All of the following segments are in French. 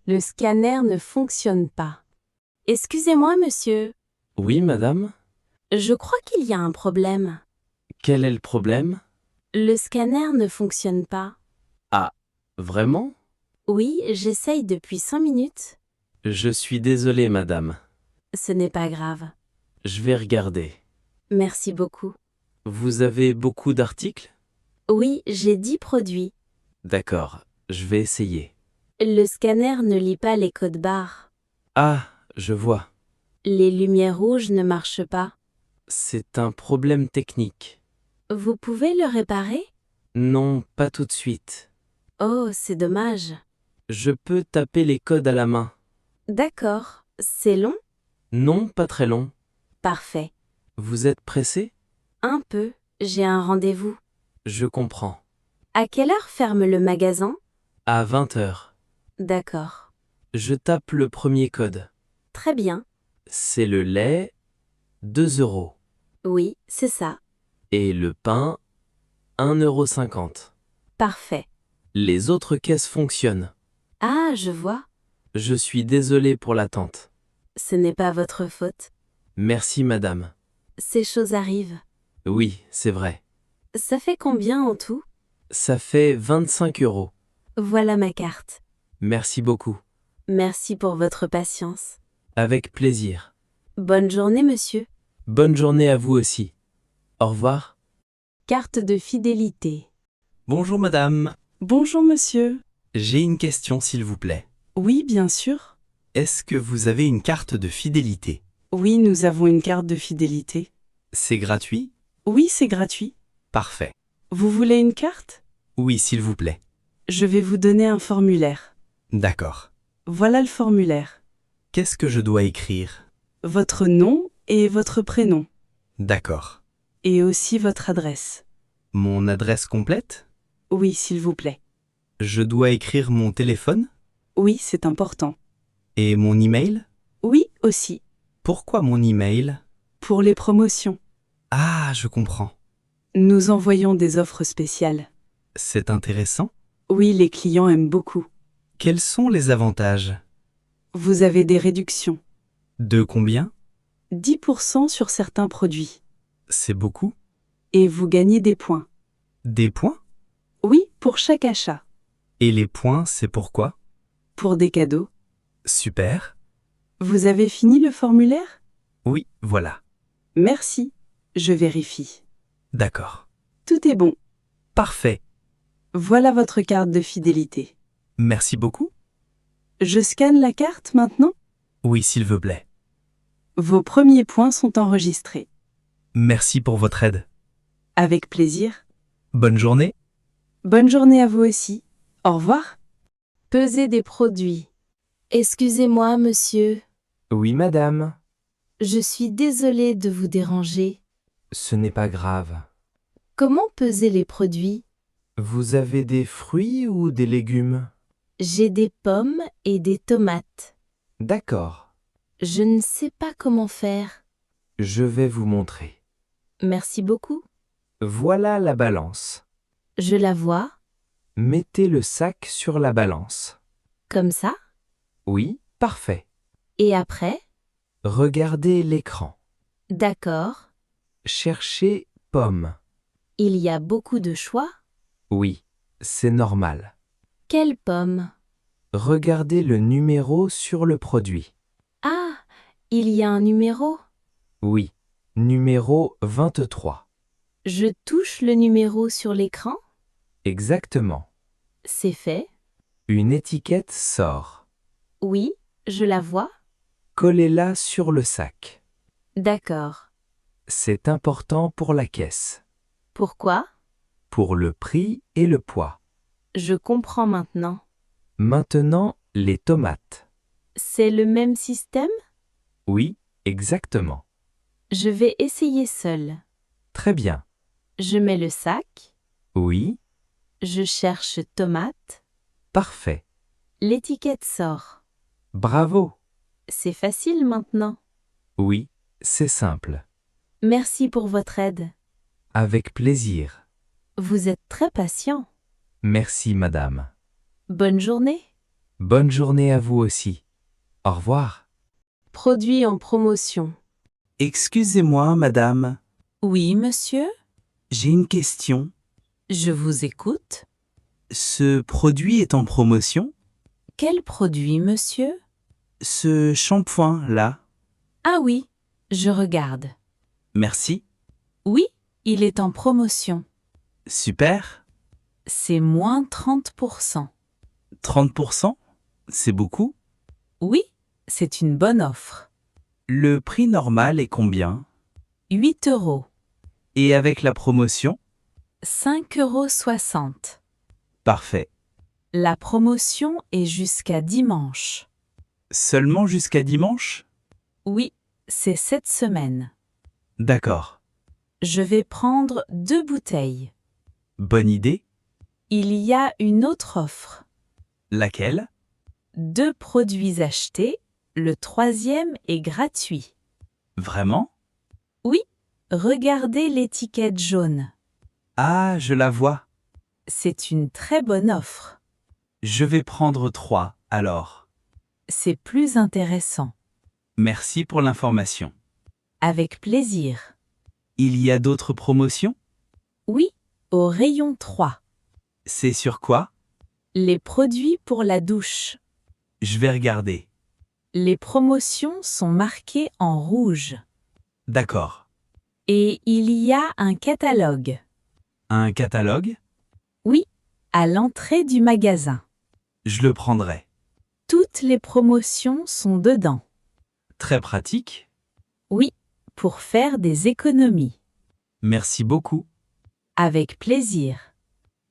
Le scanner ne fonctionne pas. Excusez-moi, monsieur. Oui, madame? Je crois qu'il y a un problème. Quel est le problème? Le scanner ne fonctionne pas. Ah, vraiment? Oui, j'essaye depuis 5 minutes. Je suis désolé, madame. Ce n'est pas grave. Je vais regarder. Merci beaucoup. Vous avez beaucoup d'articles? Oui, j'ai 10 produits. D'accord, je vais essayer. Le scanner ne lit pas les codes barres. Ah, je vois. Les lumières rouges ne marchent pas. C'est un problème technique. Vous pouvez le réparer? Non, pas tout de suite. Oh, c'est dommage. Je peux taper les codes à la main. D'accord. C'est long? Non, pas très long. Parfait. Vous êtes pressé? Un peu. J'ai un rendez-vous. Je comprends. À quelle heure ferme le magasin? À 20 heures. D'accord. Je tape le premier code. Très bien. C'est le lait, 2 euros. Oui, c'est ça. Et le pain, 1,50 €. Parfait. Les autres caisses fonctionnent. Ah, je vois. Je suis désolé pour l'attente. Ce n'est pas votre faute. Merci, madame. Ces choses arrivent. Oui, c'est vrai. Ça fait combien en tout? Ça fait 25 euros. Voilà ma carte. Merci beaucoup. Merci pour votre patience. Avec plaisir. Bonne journée, monsieur. Bonne journée à vous aussi. Au revoir. Carte de fidélité. Bonjour madame, Bonjour monsieur. j'ai une question s'il vous plaît. Oui, bien sûr. Est-ce que vous avez une carte de fidélité? Oui, nous avons une carte de fidélité. C'est gratuit? Oui, c'est gratuit. Parfait. Vous voulez une carte? Oui, s'il vous plaît. Je vais vous donner un formulaire. D'accord. Voilà le formulaire. Qu'est-ce que je dois écrire? Votre nom et votre prénom. D'accord. Et aussi votre adresse. Mon adresse complète? Oui, s'il vous plaît. Je dois écrire mon téléphone? Oui, c'est important. Et mon email? Oui, aussi. Pourquoi mon email? Pour les promotions. Ah, je comprends. Nous envoyons des offres spéciales. C'est intéressant. Oui, les clients aiment beaucoup. Quels sont les avantages? Vous avez des réductions. De combien? 10% sur certains produits. C'est beaucoup. Et vous gagnez des points. Des points? Oui, pour chaque achat. Et les points, c'est pourquoi? Pour des cadeaux. Super. Vous avez fini le formulaire? Oui, voilà. Merci. Je vérifie. D'accord. Tout est bon. Parfait. Voilà votre carte de fidélité. Merci beaucoup. Je scanne la carte maintenant? Oui, s'il vous plaît. Vos premiers points sont enregistrés. Merci pour votre aide. Avec plaisir. Bonne journée. Bonne journée à vous aussi. Au revoir. Peser des produits. Excusez-moi, monsieur. Oui, madame. Je suis désolée de vous déranger. Ce n'est pas grave. Comment peser les produits? Vous avez des fruits ou des légumes? J'ai des pommes et des tomates. D'accord. Je ne sais pas comment faire. Je vais vous montrer. Merci beaucoup. Voilà la balance. Je la vois, Mettez le sac sur la balance. comme ça. Oui, parfait. Et après? Regardez l'écran. D'accord. Cherchez pomme. Il y a beaucoup de choix. Oui, c'est normal. Quelle pomme? Regardez le numéro sur le produit. Ah, il y a un numéro. Oui, numéro 23. Je touche le numéro sur l'écran. Exactement. C'est fait. Une étiquette sort. Oui, je la vois. Collez-la sur le sac. D'accord. C'est important pour la caisse. Pourquoi? Pour le prix et le poids. Je comprends maintenant. Maintenant, les tomates. C'est le même système? Oui, exactement. Je vais essayer seul. Très bien. Je mets le sac. Oui, Je cherche tomate. parfait. L'étiquette sort. Bravo. C'est facile maintenant. Oui, c'est simple. Merci pour votre aide. Avec plaisir. Vous êtes très patient. Merci, madame. Bonne journée. Bonne journée à vous aussi. Au revoir. Produit en promotion. Excusez-moi, madame, Oui, monsieur, j'ai une question. je vous écoute. Ce produit est en promotion? Quel produit, monsieur? Ce shampoing-là? Ah oui, je regarde. Merci. Oui, il est en promotion. Super. C'est moins 30%. 30%? C'est beaucoup? Oui, c'est une bonne offre. Le prix normal est combien? 8 euros. Et avec la promotion? 5,60 €. Parfait. La promotion est jusqu'à dimanche. Seulement jusqu'à dimanche? Oui, c'est cette semaine. D'accord. Je vais prendre 2 bouteilles. Bonne idée. Il y a une autre offre. Laquelle? 2 produits achetés, le 3e est gratuit. Vraiment? Oui, regardez l'étiquette jaune. Ah, je la vois. C'est une très bonne offre. Je vais prendre 3, alors. C'est plus intéressant. Merci pour l'information. Avec plaisir. Il y a d'autres promotions? Oui, au rayon 3. C'est sur quoi? Les produits pour la douche. Je vais regarder. Les promotions sont marquées en rouge. D'accord. Et il y a un catalogue. Un catalogue? Oui, à l'entrée du magasin. Je le prendrai. Toutes les promotions sont dedans. Très pratique. Oui, pour faire des économies. Merci beaucoup. Avec plaisir.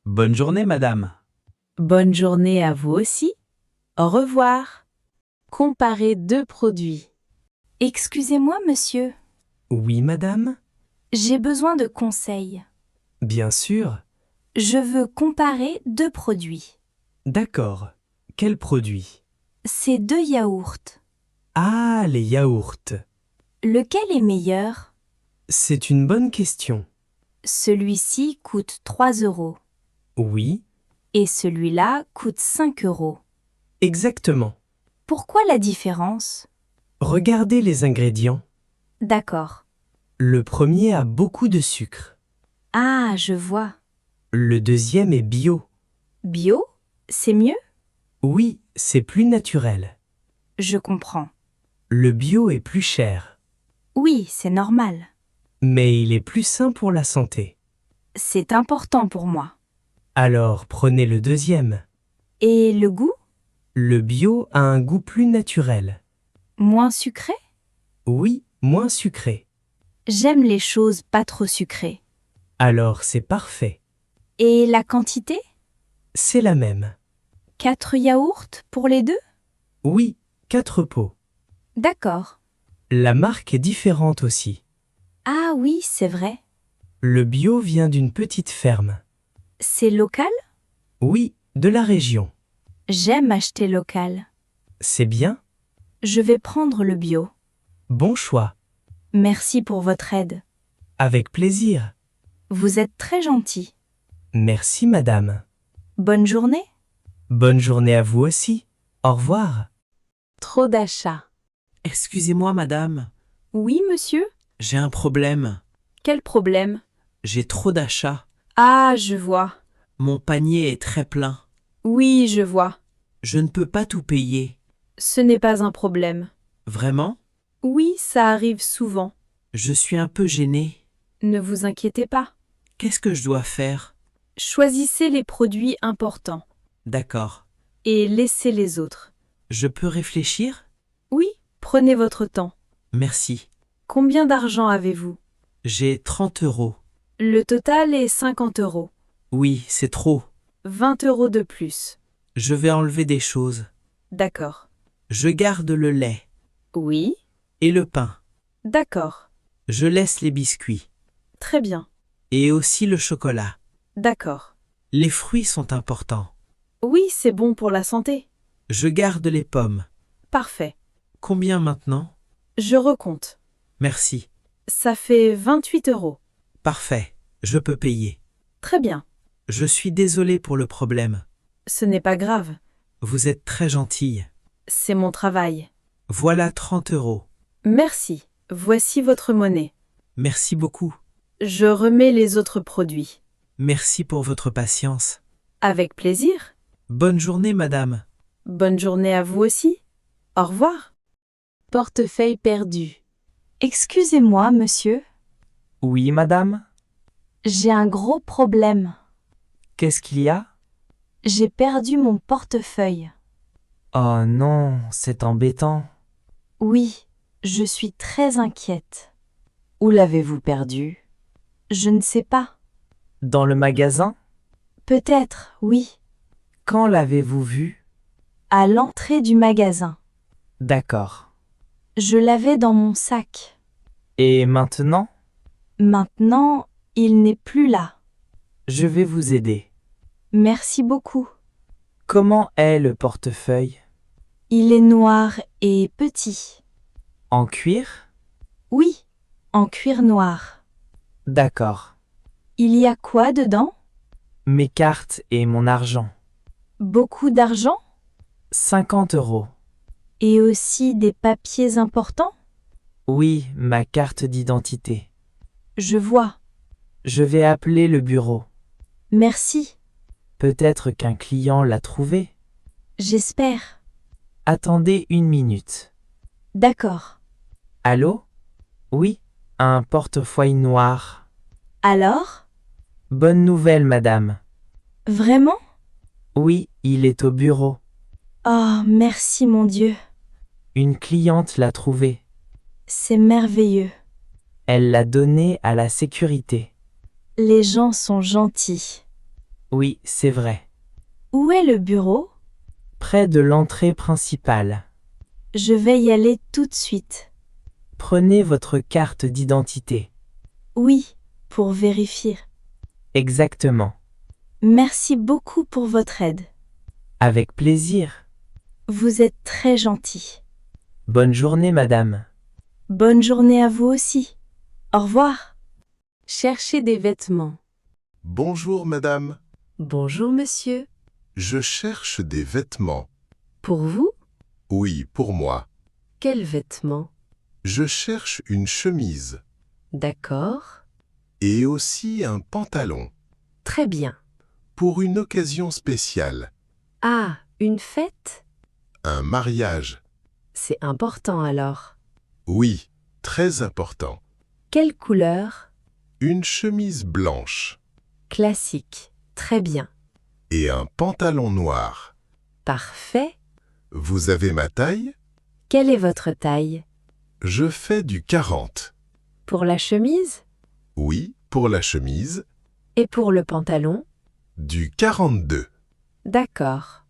Bonne journée, madame. Bonne journée à vous aussi. Au revoir. Comparer 2 produits. Excusez-moi, monsieur. Oui, madame? J'ai besoin de conseils. Bien sûr. Je veux comparer 2 produits. D'accord. Quel produit? Ces 2 yaourts. Ah, les yaourts. Lequel est meilleur? C'est une bonne question. Celui-ci coûte 3 euros Oui, et celui-là coûte 5 euros. exactement. Pourquoi la différence? Regardez les ingrédients. D'accord. Le premier a beaucoup de sucre. Ah, je vois. Le deuxième est bio. Bio? C'est mieux? Oui, c'est plus naturel. Je comprends. Le bio est plus cher, Oui, c'est normal. mais il est plus sain pour la santé. C'est important pour moi. Alors prenez le deuxième. Et le goût? Le bio a un goût plus naturel. Moins sucré? Oui, moins sucré. J'aime les choses pas trop sucrées. Alors c'est parfait. Et la quantité? C'est la même. 4 yaourts pour les 2? Oui, 4 pots. D'accord. La marque est différente aussi. Ah oui, c'est vrai. Le bio vient d'une petite ferme. C'est local? Oui, de la région. J'aime acheter local. C'est bien. Je vais prendre le bio. Bon choix. Merci pour votre aide. Avec plaisir. Vous êtes très gentil. Merci madame. Bonne journée. Bonne journée à vous aussi. Au revoir. Trop d'achats. Excusez-moi, madame, Oui, monsieur? j'ai un problème. Quel problème? J'ai trop d'achats. Ah, je vois. Mon panier est très plein. Oui, je vois. Je ne peux pas tout payer. Ce n'est pas un problème. Vraiment? Oui, ça arrive souvent. Je suis un peu gêné. Ne vous inquiétez pas. Qu'est-ce que je dois faire? Choisissez les produits importants D'accord. et laissez les autres. Je peux réfléchir? Oui, prenez votre temps. Merci. Combien d'argent avez-vous? J'ai 30 euros. Le total est 50 euros. Oui, c'est trop. 20 euros de plus. Je vais enlever des choses. D'accord. Je garde le lait Oui, et le pain. d'accord. Je laisse les biscuits Très bien. et aussi le chocolat. D'accord. Les fruits sont importants. Oui, c'est bon pour la santé. Je garde les pommes. Parfait. Combien maintenant? Je recompte. Merci. Ça fait 28 euros. Parfait. Je peux payer. Très bien. Je suis désolé pour le problème. Ce n'est pas grave. Vous êtes très gentille. C'est mon travail. Voilà 30 €. Merci. Voici votre monnaie. Merci beaucoup. Je remets les autres produits. Merci pour votre patience. Avec plaisir. Bonne journée, madame. Bonne journée à vous aussi. Au revoir. Portefeuille perdu. Excusez-moi, monsieur. Oui, madame. J'ai un gros problème. Qu'est-ce qu'il y a? J'ai perdu mon portefeuille. Oh non, c'est embêtant. Oui, je suis très inquiète. Où l'avez-vous perdu? Je ne sais pas. Dans le magasin? Peut-être, oui. Quand l'avez-vous vu? À l'entrée du magasin. D'accord. Je l'avais dans mon sac. Et maintenant? Maintenant, il n'est plus là. Je vais vous aider. Merci beaucoup. Comment est le portefeuille? Il est noir et petit. En cuir? Oui, en cuir noir. D'accord. Il y a quoi dedans? Mes cartes et mon argent. Beaucoup d'argent? 50 €. Et aussi des papiers importants? Oui, ma carte d'identité. Je vois. Je vais appeler le bureau. Merci. Peut-être qu'un client l'a trouvé. J'espère. Attendez 1 minute. D'accord. Allô? Oui, un portefeuille noir. Alors? Bonne nouvelle, madame. Vraiment? Oui, il est au bureau. Oh, merci mon Dieu. Une cliente l'a trouvé. C'est merveilleux. Elle l'a donné à la sécurité. Les gens sont gentils. Oui, c'est vrai. Où est le bureau? Près de l'entrée principale. Je vais y aller tout de suite. Prenez votre carte d'identité. Oui, pour vérifier. Exactement. Merci beaucoup pour votre aide. Avec plaisir. Vous êtes très gentil. Bonne journée, madame. Bonne journée à vous aussi. Au revoir. Chercher des vêtements. Bonjour madame, Bonjour, monsieur. je cherche des vêtements. Pour vous? Oui, pour moi. Quels vêtements? Je cherche une chemise D'accord. et aussi un pantalon Très bien. pour une occasion spéciale, Ah, une fête? un mariage. C'est important alors. Oui, très important. Quelle couleur? Une chemise blanche Classique. Très bien. et un pantalon noir. Parfait. Vous avez ma taille? Quelle est votre taille? Je fais du 40. Pour la chemise? Oui, pour la chemise, Et pour le pantalon? du 42. D'accord.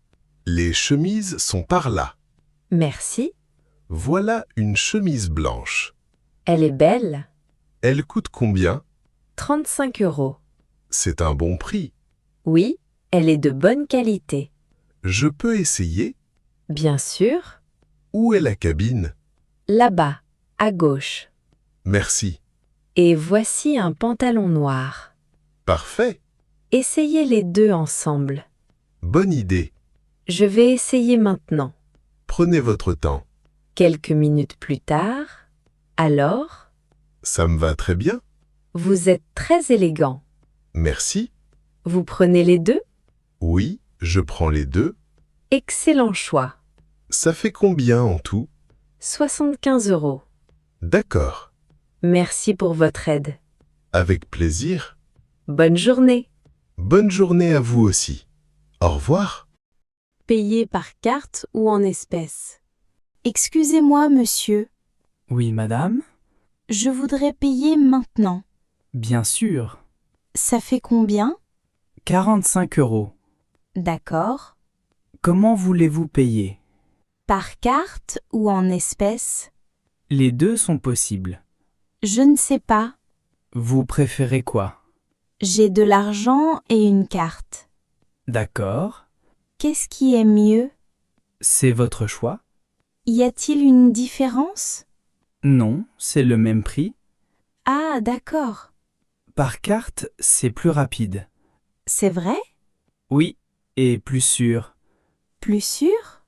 Les chemises sont par là. Merci. Voilà une chemise blanche. Elle est belle. Elle coûte combien? 35 €. C'est un bon prix. Oui, elle est de bonne qualité. Je peux essayer? Bien sûr. Où est la cabine? Là-bas, à gauche. Merci. Et voici un pantalon noir. Parfait. Essayez les deux ensemble. Bonne idée. Je vais essayer maintenant. Prenez votre temps. Quelques minutes plus tard. Alors, Ça me va très bien. vous êtes très élégant. Merci. Vous prenez les deux? Oui, je prends les deux. Excellent choix. Ça fait combien en tout? 75 €. D'accord. Merci pour votre aide. Avec plaisir. Bonne journée. Bonne journée à vous aussi. Au revoir. Payer par carte ou en espèces. Excusez-moi, monsieur. Oui, madame? Je voudrais payer maintenant. Bien sûr. Ça fait combien? 45 €. D'accord. Comment voulez-vous payer? Par carte ou en espèces? Les deux sont possibles. Je ne sais pas. Vous préférez quoi? J'ai de l'argent et une carte. D'accord. Qu'est-ce qui est mieux? C'est votre choix? Y a-t-il une différence? Non, c'est le même prix. Ah, d'accord. Par carte, c'est plus rapide. C'est vrai? Oui, et plus sûr. Plus sûr?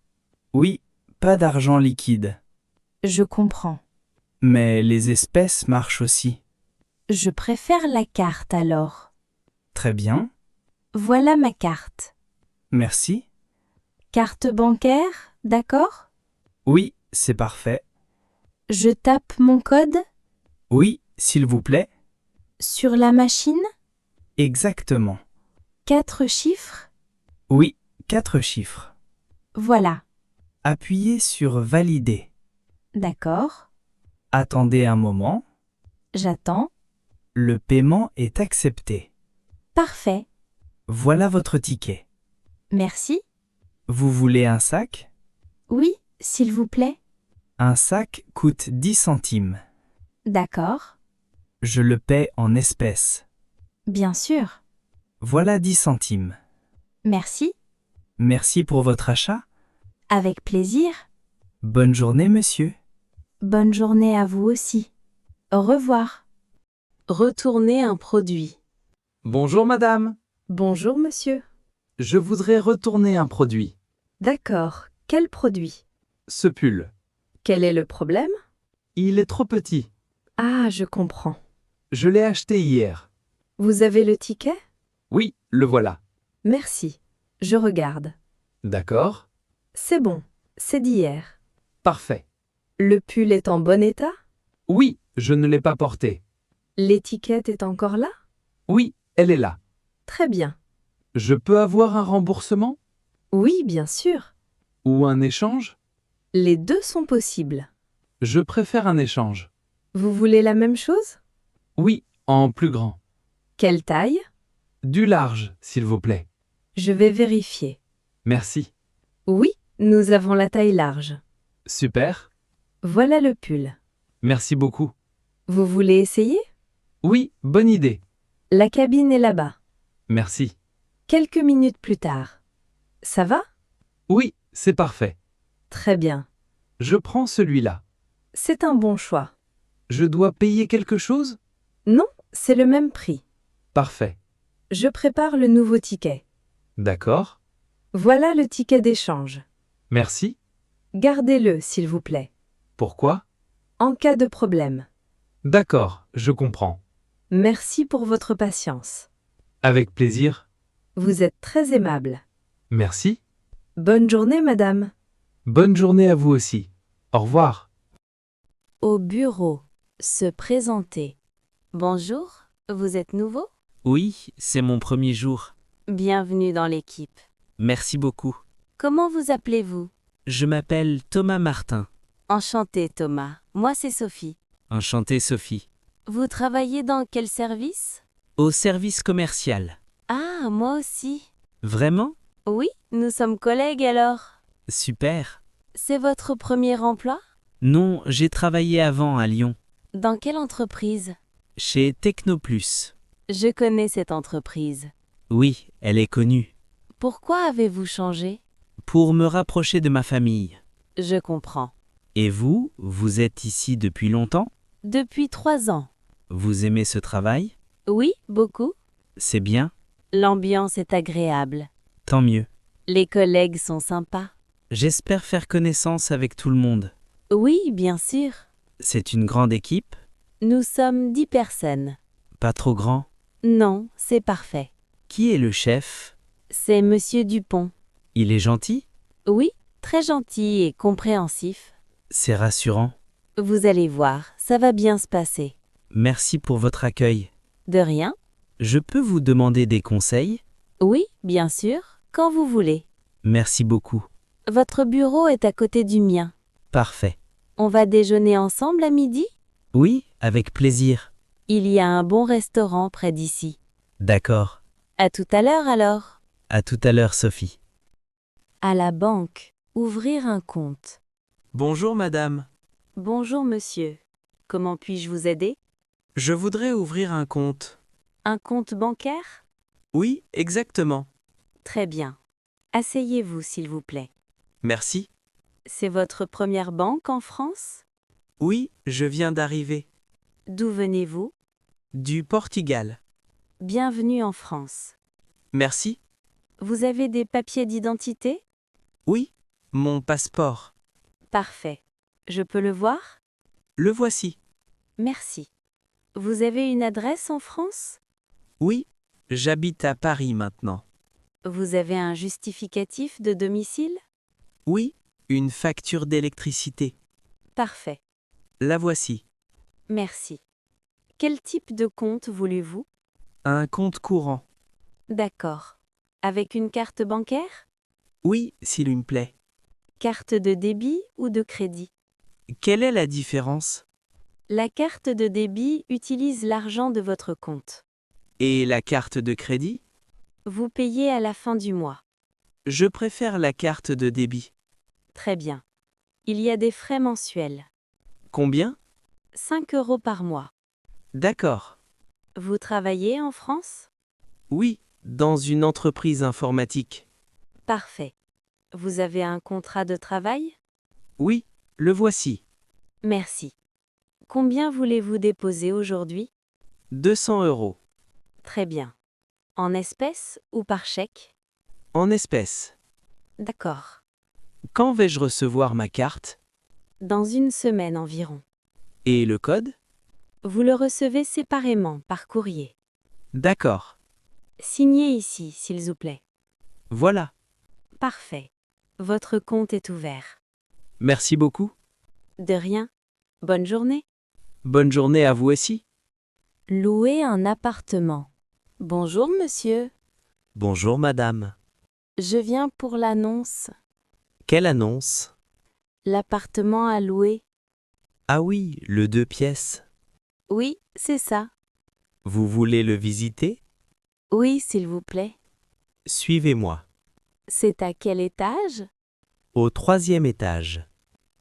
Oui, pas d'argent liquide. Je comprends. Mais les espèces marchent aussi. Je préfère la carte alors. Très bien. Voilà ma carte. Merci. Carte bancaire, d'accord? Oui, c'est parfait. Je tape mon code Oui, s'il vous plaît. sur la machine? Exactement. 4 chiffres? Oui, 4 chiffres. Voilà. Appuyez sur Valider. D'accord. Attendez un moment. J'attends. Le paiement est accepté. Parfait. Voilà votre ticket. Merci. Vous voulez un sac? Oui, s'il vous plaît. Un sac coûte 10 centimes. D'accord. Je le paie en espèces. Bien sûr. Voilà 10 centimes. Merci. Merci pour votre achat. Avec plaisir. Bonne journée, monsieur. Bonne journée à vous aussi. Au revoir. Retourner un produit. Bonjour madame. Bonjour monsieur. Je voudrais retourner un produit. D'accord. Quel produit? Ce pull. Quel est le problème? Il est trop petit. Ah, je comprends. Je l'ai acheté hier. Vous avez le ticket? Oui, le voilà. Merci. Je regarde. D'accord. C'est bon. C'est d'hier. Parfait. Le pull est en bon état? Oui, je ne l'ai pas porté. L'étiquette est encore là? Oui, elle est là. Très bien. Je peux avoir un remboursement? Oui, bien sûr. Ou un échange? Les deux sont possibles. Je préfère un échange. Vous voulez la même chose? Oui, en plus grand. Quelle taille? Du large, s'il vous plaît. Je vais vérifier. Merci. Oui, nous avons la taille large. Super. Voilà le pull. Merci beaucoup. Vous voulez essayer? Oui, bonne idée. La cabine est là-bas. Merci. Quelques minutes plus tard. Ça va? Oui, c'est parfait. Très bien. Je prends celui-là. C'est un bon choix. Je dois payer quelque chose? Non, c'est le même prix. Parfait. Je prépare le nouveau ticket. D'accord. Voilà le ticket d'échange. Merci. Gardez-le, s'il vous plaît. Pourquoi? En cas de problème. D'accord, je comprends. Merci pour votre patience. Avec plaisir. Vous êtes très aimable. Merci. Bonne journée, madame. Bonne journée à vous aussi. Au revoir. Au bureau. Se présenter. Bonjour, vous êtes nouveau? Oui, c'est mon premier jour. Bienvenue dans l'équipe. Merci beaucoup. Comment vous appelez-vous? Je m'appelle Thomas Martin. Enchanté Thomas, moi c'est Sophie. Enchanté Sophie. Vous travaillez dans quel service? Au service commercial. Ah, moi aussi. Vraiment? Oui, nous sommes collègues alors. Super. C'est votre premier emploi? Non, j'ai travaillé avant à Lyon. Dans quelle entreprise? Chez Technoplus. Je connais cette entreprise. Oui, elle est connue. Pourquoi avez-vous changé? Pour me rapprocher de ma famille. Je comprends. Et vous, vous êtes ici depuis longtemps? Depuis 3 ans. Vous aimez ce travail? Oui, beaucoup. C'est bien. L'ambiance est agréable. Tant mieux. Les collègues sont sympas. J'espère faire connaissance avec tout le monde. Oui, bien sûr. C'est une grande équipe? Nous sommes 10 personnes. Pas trop grand? Non, c'est parfait. Qui est le chef? C'est Monsieur Dupont. Il est gentil? Oui, très gentil et compréhensif. C'est rassurant. Vous allez voir, ça va bien se passer. Merci pour votre accueil. De rien? Je peux vous demander des conseils? Oui, bien sûr, quand vous voulez. Merci beaucoup. Votre bureau est à côté du mien. Parfait. On va déjeuner ensemble à midi? Oui, avec plaisir. Il y a un bon restaurant près d'ici. D'accord. À tout à l'heure alors. À tout à l'heure, Sophie. À la banque. Ouvrir un compte. Bonjour madame. Bonjour monsieur. Comment puis-je vous aider? Je voudrais ouvrir un compte. Un compte bancaire? Oui, exactement. Très bien. Asseyez-vous s'il vous plaît. Merci. C'est votre première banque en France? Oui, je viens d'arriver. D'où venez-vous? Du Portugal. Bienvenue en France. Merci. Vous avez des papiers d'identité? Oui, mon passeport. Parfait. Je peux le voir? Le voici. Merci. Vous avez une adresse en France? Oui, j'habite à Paris maintenant. Vous avez un justificatif de domicile? Oui, une facture d'électricité. Parfait. La voici. Merci. Quel type de compte voulez-vous? Un compte courant. D'accord. Avec une carte bancaire? Oui, s'il vous plaît. Carte de débit ou de crédit? Quelle est la différence? La carte de débit utilise l'argent de votre compte. Et la carte de crédit? Vous payez à la fin du mois. Je préfère la carte de débit. Très bien. Il y a des frais mensuels. Combien? 5 € par mois. D'accord. Vous travaillez en France? Oui, dans une entreprise informatique. Parfait. Vous avez un contrat de travail? Oui, le voici. Merci. Combien voulez-vous déposer aujourd'hui? 200 €. Très bien. En espèces ou par chèque? En espèces. D'accord. Quand vais-je recevoir ma carte? Dans une semaine environ. Et le code? Vous le recevez séparément par courrier. D'accord. Signez ici, s'il vous plaît. Voilà. Parfait. Votre compte est ouvert. Merci beaucoup. De rien. Bonne journée. Bonne journée à vous aussi. Louer un appartement. Bonjour, monsieur. Bonjour madame. Je viens pour l'annonce. Quelle annonce? L'appartement à louer. Ah oui, le 2 pièces. Oui, c'est ça. Vous voulez le visiter? Oui, s'il vous plaît. Suivez-moi. C'est à quel étage? Au 3e étage.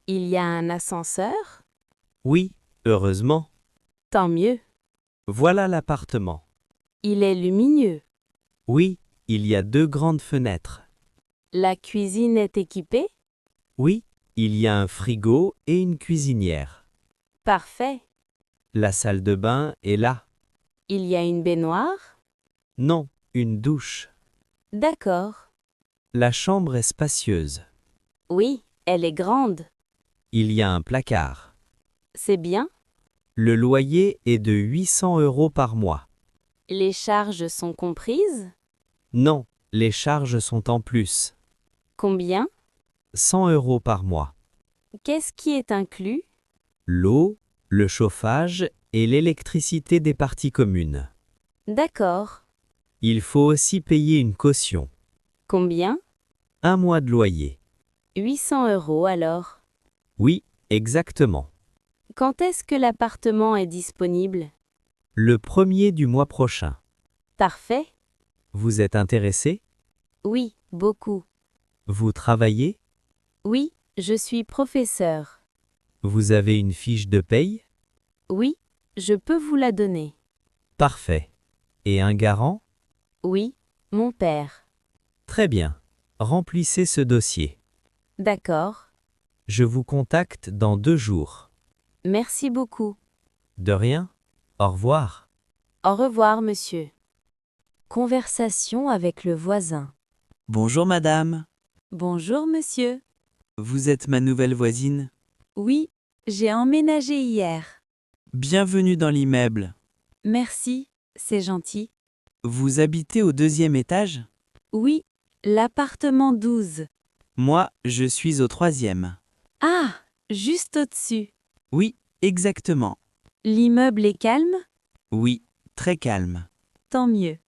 Il y a un ascenseur? Oui, heureusement. Tant mieux. Voilà l'appartement. Il est lumineux. Oui, il y a 2 grandes fenêtres. La cuisine est équipée? Oui, il y a un frigo et une cuisinière. Parfait. La salle de bain est là. Il y a une baignoire? Non, une douche. D'accord. La chambre est spacieuse. Oui, elle est grande. Il y a un placard. C'est bien. Le loyer est de 800 € par mois. Les charges sont comprises? Non, les charges sont en plus. Combien? 100 € par mois. Qu'est-ce qui est inclus? L'eau, le chauffage et l'électricité des parties communes. D'accord. Il faut aussi payer une caution. Combien? 1 mois de loyer. 800 € alors. Oui, exactement. Quand est-ce que l'appartement est disponible? Le 1er du mois prochain. Parfait. Vous êtes intéressé? Oui, beaucoup. Vous travaillez? Oui, je suis professeur. Vous avez une fiche de paye? Oui, je peux vous la donner. Parfait. Et un garant? Oui, mon père. Très bien. Remplissez ce dossier. D'accord. Je vous contacte dans 2 jours. Merci beaucoup. De rien. Au revoir. Au revoir, monsieur. Conversation avec le voisin. Bonjour madame. Bonjour monsieur. Vous êtes ma nouvelle voisine. Oui, j'ai emménagé hier. Bienvenue dans l'immeuble. Merci, c'est gentil. Vous habitez au 2e étage? Oui, l'appartement 12. Moi, je suis au 3e. Ah, juste au-dessus. Oui, exactement. L'immeuble est calme? Oui, très calme. Tant mieux.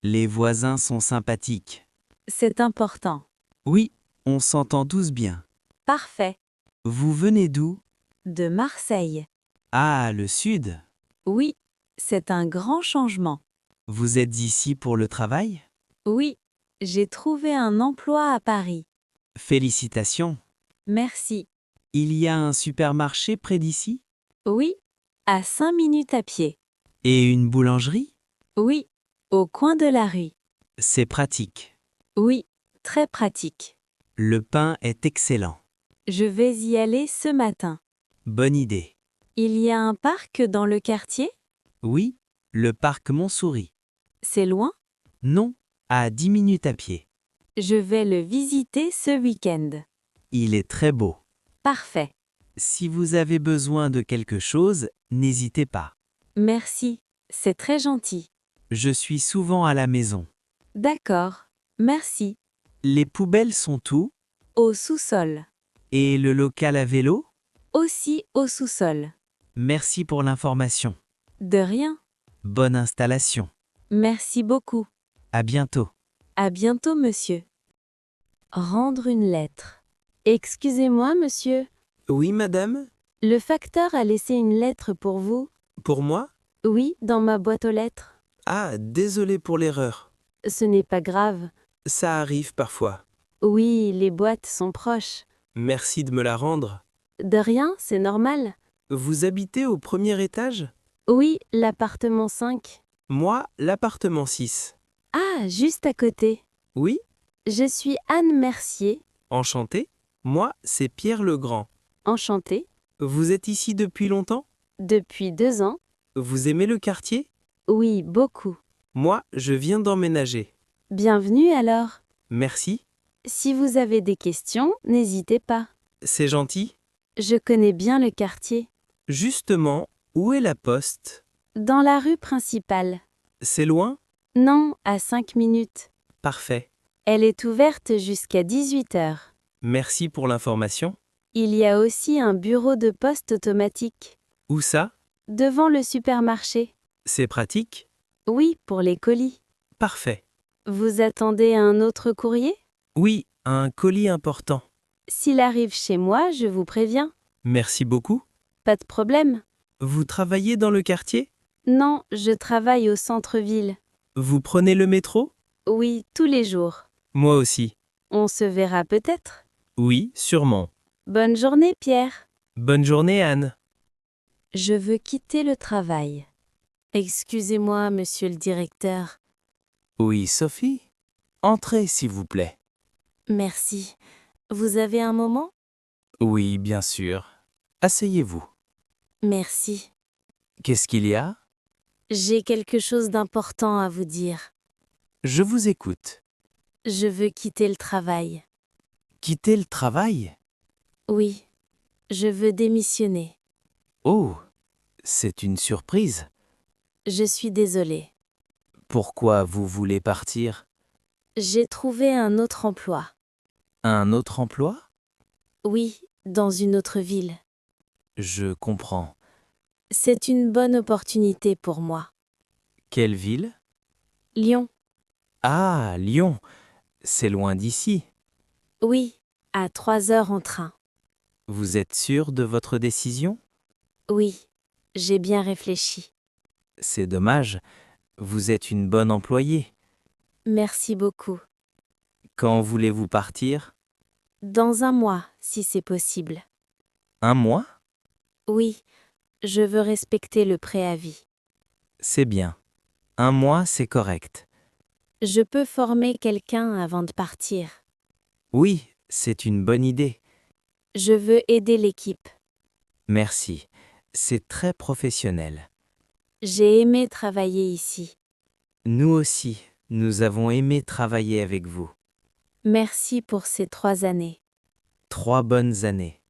Les voisins sont sympathiques. C'est important. Oui, on s'entend tous bien. Parfait. Vous venez d'où? De Marseille. Ah, le sud. Oui, c'est un grand changement. Vous êtes ici pour le travail? Oui, j'ai trouvé un emploi à Paris. Félicitations. Merci. Il y a un supermarché près d'ici? Oui, à 5 minutes à pied. Et une boulangerie? Oui, au coin de la rue. C'est pratique. Oui, très pratique. Le pain est excellent. Je vais y aller ce matin. Bonne idée. Il y a un parc dans le quartier? Oui, le parc Montsouris. C'est loin? Non, à 10 minutes à pied. Je vais le visiter ce week-end. Il est très beau. Parfait. Si vous avez besoin de quelque chose, n'hésitez pas. Merci. C'est très gentil. Je suis souvent à la maison. D'accord. Merci. Les poubelles sont où? Au sous-sol. Et le local à vélo? Aussi au sous-sol. Merci pour l'information. De rien. Bonne installation. Merci beaucoup. À bientôt. À bientôt, monsieur. Rendre une lettre. Excusez-moi, monsieur. Oui, madame? Le facteur a laissé une lettre pour vous. Pour moi? Oui, dans ma boîte aux lettres. Ah, désolé pour l'erreur. Ce n'est pas grave. Ça arrive parfois. Oui, les boîtes sont proches. Merci de me la rendre. De rien, c'est normal. Vous habitez au premier étage? Oui, l'appartement 5. Moi, l'appartement 6. Ah, juste à côté. Oui? Je suis Anne Mercier. Enchanté? Moi, c'est Pierre Legrand. Enchantée. Vous êtes ici depuis longtemps? Depuis 2 ans. Vous aimez le quartier? Oui, beaucoup. Moi, je viens d'emménager. Bienvenue alors. Merci. Si vous avez des questions, n'hésitez pas. C'est gentil. Je connais bien le quartier. Justement, où est la poste? Dans la rue principale. C'est loin? Non, à 5 minutes. Parfait. Elle est ouverte jusqu'à 18 heures. Merci pour l'information. Il y a aussi un bureau de poste automatique. Où ça? Devant le supermarché. C'est pratique? Oui, pour les colis. Parfait. Vous attendez un autre courrier? Oui, un colis important. S'il arrive chez moi, je vous préviens. Merci beaucoup. Pas de problème. Vous travaillez dans le quartier? Non, je travaille au centre-ville. Vous prenez le métro? Oui, tous les jours. Moi aussi. On se verra peut-être. Oui, sûrement. Bonne journée, Pierre. Bonne journée, Anne. Je veux quitter le travail. Excusez-moi, monsieur le directeur. Oui, Sophie? Entrez, s'il vous plaît. Merci. Vous avez un moment? Oui, bien sûr. Asseyez-vous. Merci. Qu'est-ce qu'il y a? J'ai quelque chose d'important à vous dire. Je vous écoute. Je veux quitter le travail. Quitter le travail? Oui. Je veux démissionner. Oh, c'est une surprise. Je suis désolée. Pourquoi vous voulez partir? J'ai trouvé un autre emploi. Un autre emploi? Oui, dans une autre ville. Je comprends. C'est une bonne opportunité pour moi. Quelle ville? Lyon. Ah, Lyon. C'est loin d'ici. Oui, à 3 heures en train. Vous êtes sûr de votre décision? Oui, j'ai bien réfléchi. C'est dommage. Vous êtes une bonne employée. Merci beaucoup. Quand voulez-vous partir? Dans 1 mois, si c'est possible. 1 mois? Oui, je veux respecter le préavis. C'est bien. 1 mois, c'est correct. Je peux former quelqu'un avant de partir. Oui, c'est une bonne idée. Je veux aider l'équipe. Merci. C'est très professionnel. J'ai aimé travailler ici. Nous aussi, nous avons aimé travailler avec vous. Merci pour ces 3 années. 3 bonnes années.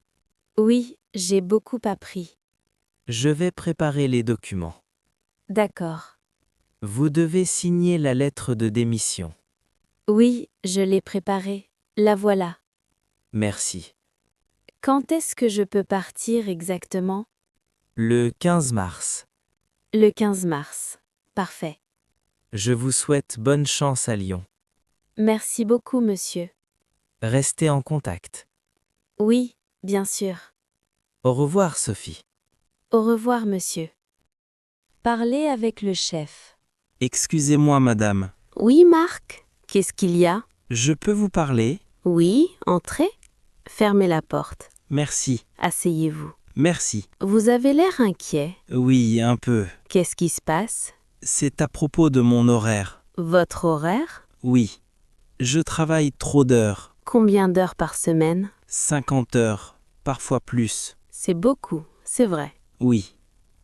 Oui, j'ai beaucoup appris. Je vais préparer les documents. D'accord. Vous devez signer la lettre de démission. Oui, je l'ai préparée. La voilà. Merci. Quand est-ce que je peux partir exactement? Le 15 mars. Le 15 mars. Parfait. Je vous souhaite bonne chance à Lyon. Merci beaucoup, monsieur. Restez en contact. Oui, bien sûr. Au revoir, Sophie. Au revoir, monsieur. Parlez avec le chef. Excusez-moi, madame. Oui, Marc. Qu'est-ce qu'il y a? Je peux vous parler? Oui, entrez. Fermez la porte. Merci. Asseyez-vous. Merci. Vous avez l'air inquiet. Oui, un peu. Qu'est-ce qui se passe? C'est à propos de mon horaire. Votre horaire? Oui. Je travaille trop d'heures. Combien d'heures par semaine? 50 heures, parfois plus. C'est beaucoup, c'est vrai. Oui.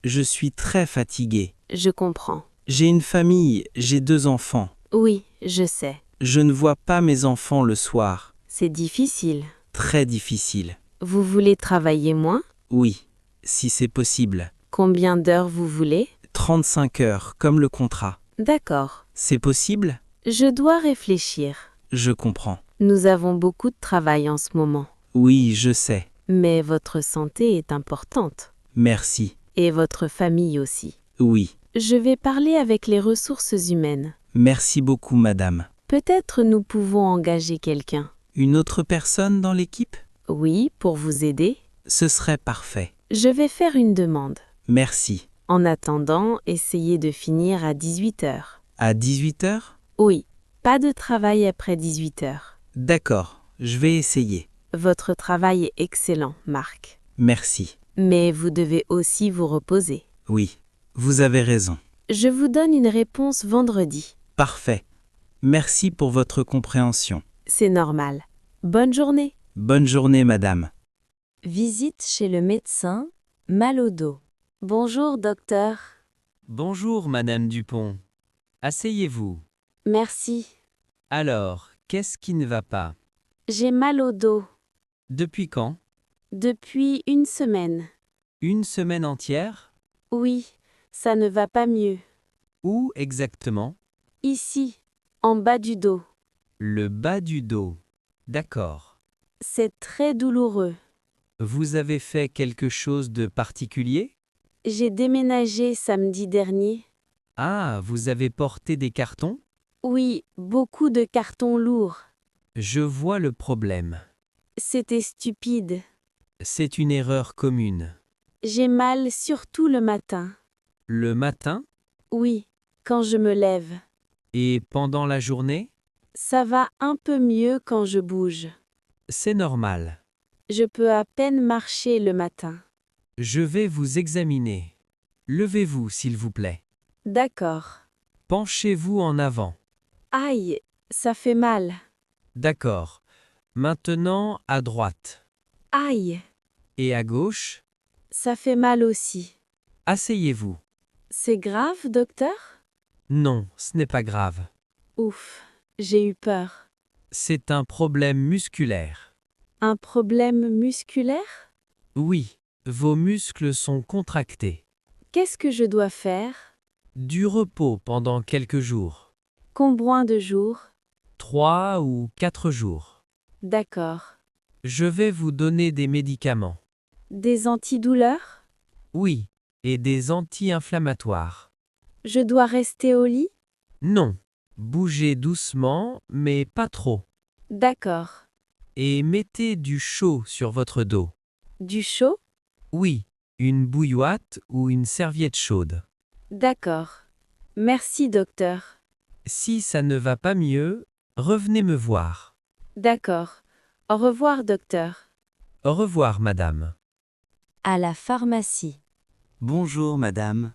Je suis très fatigué. Je comprends. J'ai une famille, j'ai 2 enfants. Oui, je sais. Je ne vois pas mes enfants le soir. C'est difficile. Très difficile. Vous voulez travailler moins? Oui, si c'est possible. Combien d'heures vous voulez? 35 heures, comme le contrat. D'accord. C'est possible? Je dois réfléchir. Je comprends. Nous avons beaucoup de travail en ce moment. Oui, je sais. Mais votre santé est importante. Merci. Et votre famille aussi. Oui. Je vais parler avec les ressources humaines. Merci beaucoup, madame. Peut-être nous pouvons engager quelqu'un. Une autre personne dans l'équipe? Oui, pour vous aider. Ce serait parfait. Je vais faire une demande. Merci. En attendant, essayez de finir à 18 heures. À 18 heures? Oui, pas de travail après 18 heures. D'accord, je vais essayer. Votre travail est excellent, Marc. Merci. Mais vous devez aussi vous reposer. Oui, vous avez raison. Je vous donne une réponse vendredi. Parfait. Merci pour votre compréhension. C'est normal. Bonne journée. Bonne journée, madame. Visite chez le médecin, mal au dos. Bonjour, docteur. Bonjour, Madame Dupont. Asseyez-vous. Merci. Alors, qu'est-ce qui ne va pas? J'ai mal au dos. Depuis quand? Depuis une semaine. Une semaine entière? Oui, ça ne va pas mieux. Où exactement? Ici, en bas du dos. Le bas du dos. D'accord. C'est très douloureux. Vous avez fait quelque chose de particulier? J'ai déménagé samedi dernier. Ah, vous avez porté des cartons? Oui, beaucoup de cartons lourds. Je vois le problème. C'était stupide. C'est une erreur commune. J'ai mal surtout le matin. Le matin? Oui, quand je me lève. Et pendant la journée? Ça va un peu mieux quand je bouge. C'est normal. Je peux à peine marcher le matin. Je vais vous examiner. Levez-vous, s'il vous plaît. D'accord. Penchez-vous en avant. Aïe, ça fait mal. D'accord. Maintenant, à droite. Aïe, Et à gauche? ça fait mal aussi. Asseyez-vous. C'est grave, docteur? Non, ce n'est pas grave. Ouf, j'ai eu peur. C'est un problème musculaire. Un problème musculaire? Oui, vos muscles sont contractés. Qu'est-ce que je dois faire? Du repos pendant quelques jours. Combien de jours? 3 ou 4 jours. D'accord. Je vais vous donner des médicaments. Des antidouleurs? Oui, et des anti-inflammatoires. Je dois rester au lit? Non. Bougez doucement, mais pas trop. D'accord. Et mettez du chaud sur votre dos. Du chaud? Oui, une bouillotte ou une serviette chaude. D'accord. Merci, docteur. Si ça ne va pas mieux, revenez me voir. D'accord. Au revoir, docteur. Au revoir, madame. À la pharmacie. Bonjour, madame.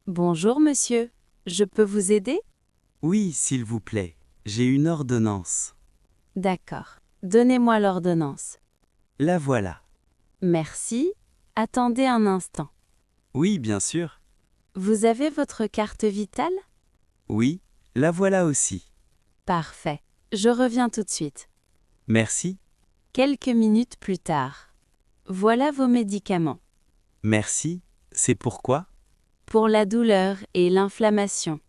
Bonjour, monsieur. Je peux vous aider? Oui, s'il vous plaît. J'ai une ordonnance. D'accord. Donnez-moi l'ordonnance. La voilà. Merci. Attendez un instant. Oui, bien sûr. Vous avez votre carte vitale? Oui, la voilà aussi. Parfait. Je reviens tout de suite. Merci. Quelques minutes plus tard. Voilà vos médicaments. Merci. C'est pourquoi? Pour la douleur et l'inflammation.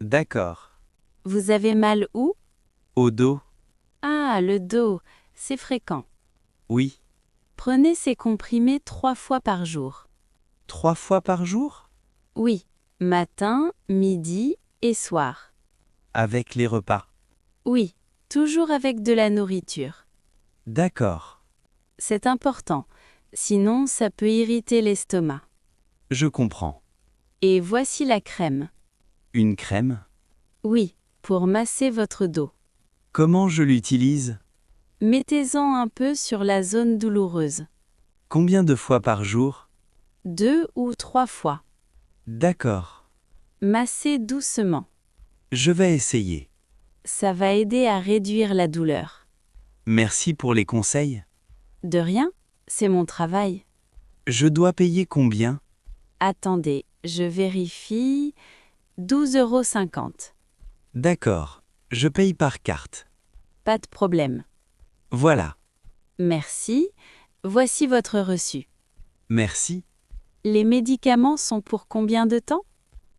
D'accord. Vous avez mal où? Au dos? Ah, le dos. C'est fréquent. Oui. Prenez ces comprimés 3 fois par jour. 3 fois par jour? Oui. Matin, midi et soir. Avec les repas? Oui. Toujours avec de la nourriture. D'accord. C'est important. Sinon, ça peut irriter l'estomac. Je comprends. Et voici la crème. Une crème? Oui, pour masser votre dos. Comment je l'utilise? Mettez-en un peu sur la zone douloureuse. Combien de fois par jour? 2 ou 3 fois. D'accord. Massez doucement. Je vais essayer. Ça va aider à réduire la douleur. Merci pour les conseils. De rien, c'est mon travail. Je dois payer combien? Attendez, je vérifie. 12,50 €. D'accord. Je paye par carte. Pas de problème. Voilà. Merci. Voici votre reçu. Merci. Les médicaments sont pour combien de temps?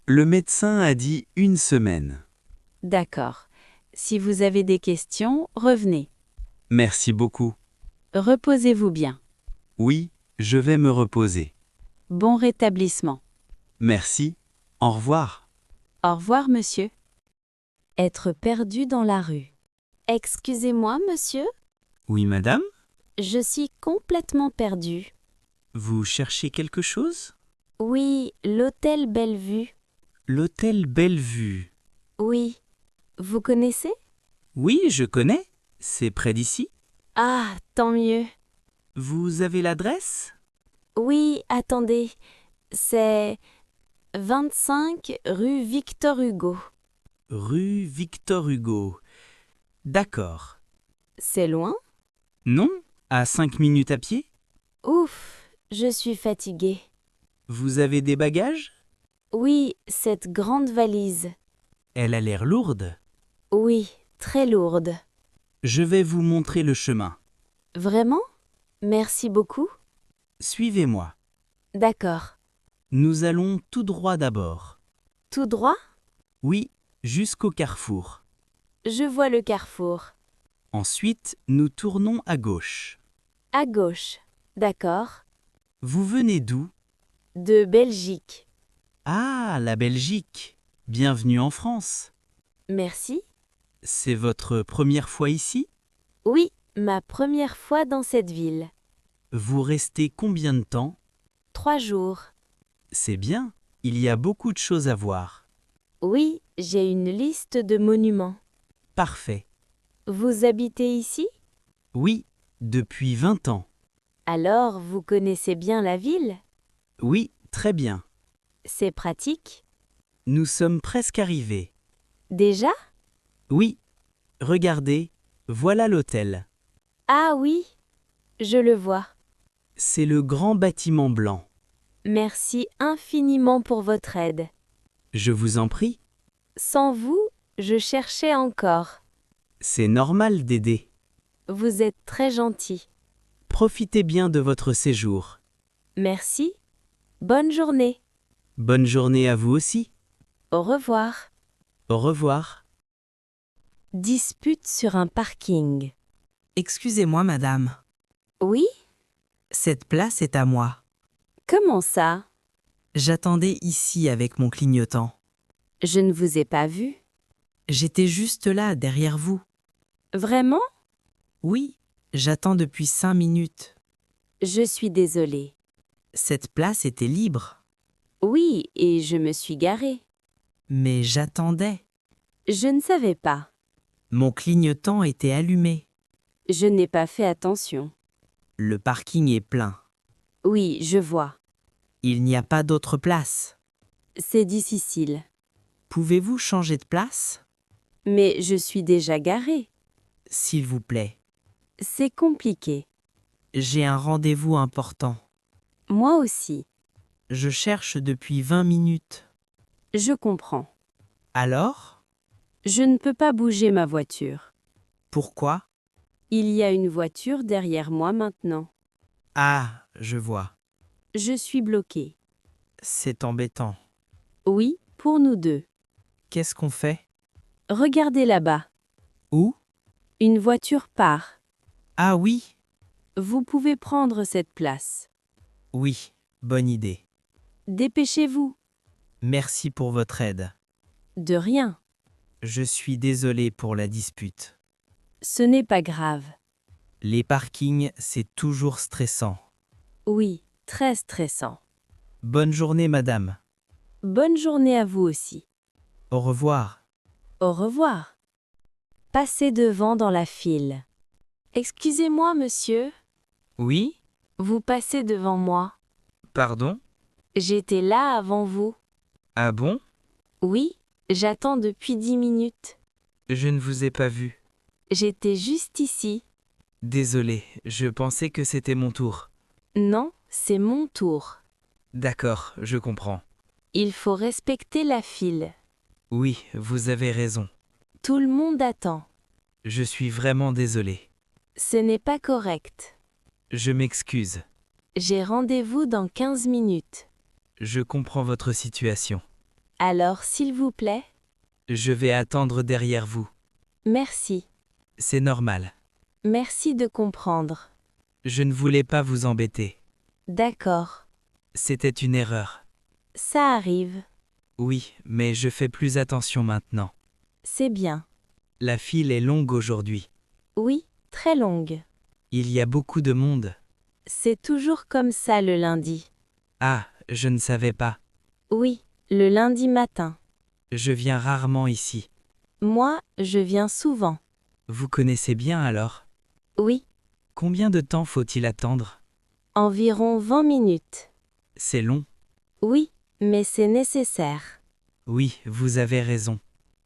Le médecin a dit 1 semaine. D'accord. Si vous avez des questions, revenez. Merci beaucoup. Reposez-vous bien. Oui, je vais me reposer. Bon rétablissement. Merci. Au revoir. Au revoir, monsieur. Être perdu dans la rue. Excusez-moi, monsieur? Oui, madame? Je suis complètement perdue. Vous cherchez quelque chose? Oui, l'hôtel Bellevue. L'hôtel Bellevue. Oui. Vous connaissez? Oui, je connais. C'est près d'ici. Ah, tant mieux. Vous avez l'adresse? Oui, attendez. C'est 25 rue Victor Hugo. Rue Victor Hugo. D'accord. C'est loin? Non? À 5 minutes à pied? Ouf, je suis fatiguée. Vous avez des bagages? Oui, cette grande valise. Elle a l'air lourde. Oui, très lourde. Je vais vous montrer le chemin. Vraiment? Merci beaucoup. Suivez-moi. D'accord. Nous allons tout droit d'abord. Tout droit? Oui, jusqu'au carrefour. Je vois le carrefour. Ensuite, nous tournons à gauche. À gauche. D'accord. Vous venez d'où? De Belgique. Ah, la Belgique. Bienvenue en France. Merci. C'est votre première fois ici? Oui, ma première fois dans cette ville. Vous restez combien de temps? 3 jours. C'est bien, il y a beaucoup de choses à voir. Oui, j'ai une liste de monuments. Parfait. Vous habitez ici? Oui, depuis 20 ans. Alors, vous connaissez bien la ville? Oui, très bien. C'est pratique? Nous sommes presque arrivés. Déjà? Oui. Regardez, voilà l'hôtel. Ah oui, je le vois. C'est le grand bâtiment blanc. Merci infiniment pour votre aide. Je vous en prie. Sans vous, je cherchais encore. C'est normal d'aider. Vous êtes très gentil. Profitez bien de votre séjour. Merci. Bonne journée. Bonne journée à vous aussi. Au revoir. Au revoir. Dispute sur un parking. Excusez-moi, madame. Oui? Cette place est à moi. Comment ça? J'attendais ici avec mon clignotant. Je ne vous ai pas vu. J'étais juste là, derrière vous. Vraiment? Oui, j'attends depuis 5 minutes. Je suis désolée. Cette place était libre. Oui, et je me suis garée. Mais j'attendais. Je ne savais pas. Mon clignotant était allumé. Je n'ai pas fait attention. Le parking est plein. Oui, je vois. Il n'y a pas d'autre place. C'est difficile. Pouvez-vous changer de place? Mais je suis déjà garée. S'il vous plaît. C'est compliqué. J'ai un rendez-vous important. Moi aussi. Je cherche depuis 20 minutes. Je comprends. Alors? Je ne peux pas bouger ma voiture. Pourquoi? Il y a une voiture derrière moi maintenant. Ah, je vois. Je suis bloquée. C'est embêtant. Oui, pour nous deux. Qu'est-ce qu'on fait? Regardez là-bas. Où? Une voiture part. Ah oui? Vous pouvez prendre cette place. Oui, bonne idée. Dépêchez-vous. Merci pour votre aide. De rien. Je suis désolé pour la dispute. Ce n'est pas grave. Les parkings, c'est toujours stressant. Oui, très stressant. Bonne journée, madame. Bonne journée à vous aussi. Au revoir. Au revoir. Passez devant dans la file. Excusez-moi, monsieur. Oui? Vous passez devant moi. Pardon? J'étais là avant vous. Ah bon? Oui, j'attends depuis 10 minutes. Je ne vous ai pas vu. J'étais juste ici. Désolé, je pensais que c'était mon tour. Non, c'est mon tour. D'accord, je comprends. Il faut respecter la file. Oui, vous avez raison. Tout le monde attend. Je suis vraiment désolé. Ce n'est pas correct. Je m'excuse. J'ai rendez-vous dans 15 minutes. Je comprends votre situation. Alors, s'il vous plaît? Je vais attendre derrière vous. Merci. C'est normal. Merci de comprendre. Je ne voulais pas vous embêter. D'accord. C'était une erreur. Ça arrive. Oui, mais je fais plus attention maintenant. C'est bien. La file est longue aujourd'hui. Oui, très longue. Il y a beaucoup de monde. C'est toujours comme ça le lundi. Ah, je ne savais pas. Oui, le lundi matin. Je viens rarement ici. Moi, je viens souvent. Vous connaissez bien alors? Oui. Combien de temps faut-il attendre? Environ 20 minutes. C'est long? Oui, mais c'est nécessaire. Oui, vous avez raison.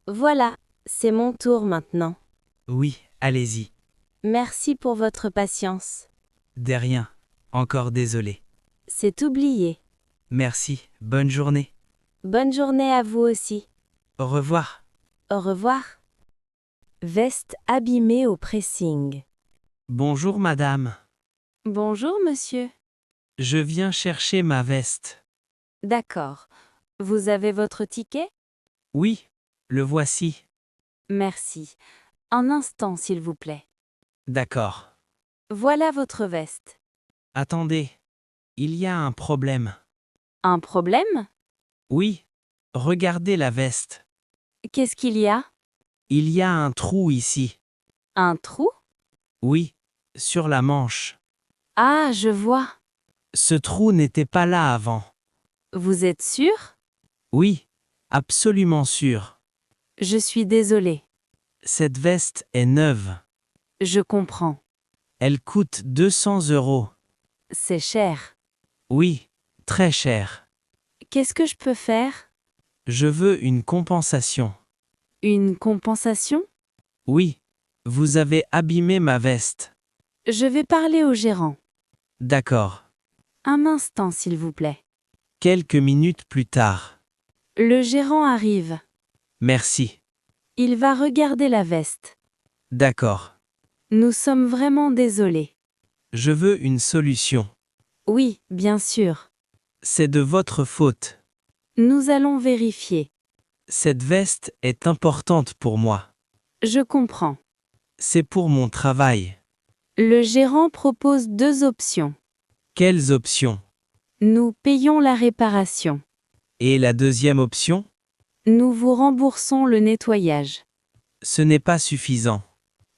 Voilà, c'est mon tour maintenant. Oui, allez-y. Merci pour votre patience. De rien. Encore désolé. C'est oublié. Merci, bonne journée. Bonne journée à vous aussi. Au revoir. Au revoir. Veste abîmée au pressing. Bonjour madame. Bonjour monsieur. Je viens chercher ma veste. D'accord. Vous avez votre ticket? Oui, le voici. Merci. Un instant s'il vous plaît. D'accord. Voilà votre veste. Attendez. Il y a un problème. Un problème? Oui. Regardez la veste. Qu'est-ce qu'il y a? Il y a un trou ici. Un trou? Oui, sur la manche. Ah, je vois. Ce trou n'était pas là avant. Vous êtes sûr? Oui, absolument sûr. Je suis désolée. Cette veste est neuve. Je comprends. Elle coûte 200 €. C'est cher. Oui, très cher. Qu'est-ce que je peux faire? Je veux une compensation. Une compensation? Oui, vous avez abîmé ma veste. Je vais parler au gérant. D'accord. Un instant s'il vous plaît. Quelques minutes plus tard. Le gérant arrive. Merci. Il va regarder la veste. D'accord. Nous sommes vraiment désolés. Je veux une solution. Oui, bien sûr. C'est de votre faute. Nous allons vérifier. Cette veste est importante pour moi. Je comprends. C'est pour mon travail. Le gérant propose 2 options. Quelles options? Nous payons la réparation. Et la deuxième option? Nous vous remboursons le nettoyage. Ce n'est pas suffisant.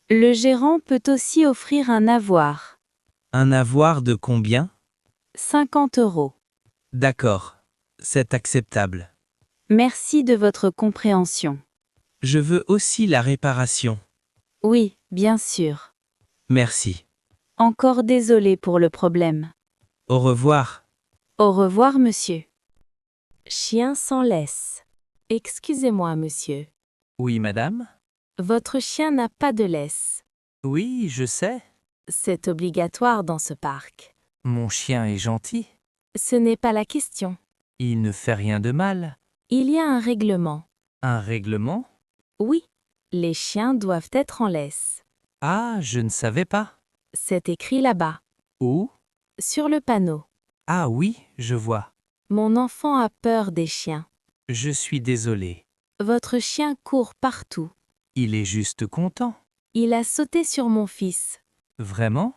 Le gérant peut aussi offrir un avoir. Un avoir de combien? 50 €. D'accord. C'est acceptable. Merci de votre compréhension. Je veux aussi la réparation. Oui, bien sûr. Merci. Encore désolé pour le problème. Au revoir. Au revoir, monsieur. Chien sans laisse. Excusez-moi, monsieur. Oui, madame? Votre chien n'a pas de laisse. Oui, je sais. C'est obligatoire dans ce parc. Mon chien est gentil. Ce n'est pas la question. Il ne fait rien de mal. Il y a un règlement. Un règlement? Oui, les chiens doivent être en laisse. Ah, je ne savais pas. C'est écrit là-bas. Où? Sur le panneau. Ah oui, je vois. Mon enfant a peur des chiens. Je suis désolé. Votre chien court partout. Il est juste content. Il a sauté sur mon fils. Vraiment?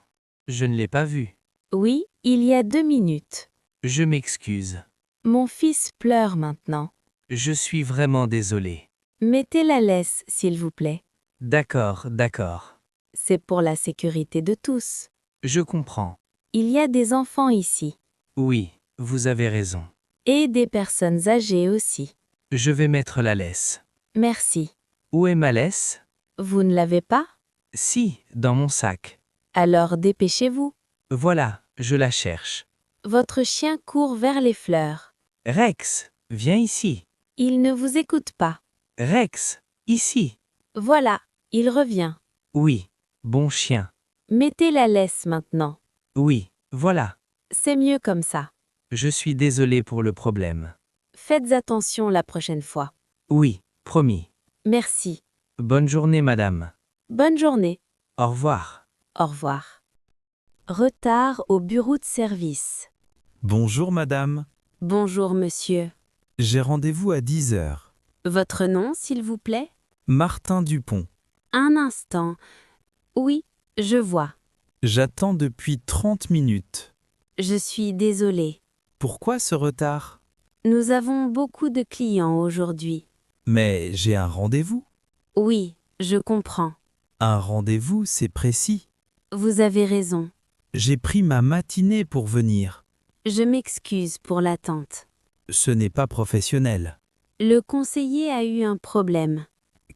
Je ne l'ai pas vu. Oui, il y a 2 minutes. Je m'excuse. Mon fils pleure maintenant. Je suis vraiment désolé. Mettez la laisse, s'il vous plaît. D'accord, d'accord. C'est pour la sécurité de tous. Je comprends. Il y a des enfants ici. Oui, vous avez raison. Et des personnes âgées aussi. Je vais mettre la laisse. Merci. Où est ma laisse? Vous ne l'avez pas? Si, dans mon sac. Alors dépêchez-vous. Voilà, je la cherche. Votre chien court vers les fleurs. Rex, viens ici. Il ne vous écoute pas. Rex, ici. Voilà, il revient. Oui, bon chien. Mettez la laisse maintenant. Oui, voilà. C'est mieux comme ça. Je suis désolé pour le problème. Faites attention la prochaine fois. Oui, promis. Merci. Bonne journée, madame. Bonne journée. Au revoir. Au revoir. Retard au bureau de service. Bonjour madame. Bonjour monsieur. J'ai rendez-vous à 10 heures. Votre nom, s'il vous plaît? Martin Dupont. Un instant. Oui, je vois. J'attends depuis 30 minutes. Je suis désolée. Pourquoi ce retard? Nous avons beaucoup de clients aujourd'hui. Mais j'ai un rendez-vous. Oui, je comprends. Un rendez-vous, c'est précis. Vous avez raison. J'ai pris ma matinée pour venir. Je m'excuse pour l'attente. Ce n'est pas professionnel. Le conseiller a eu un problème.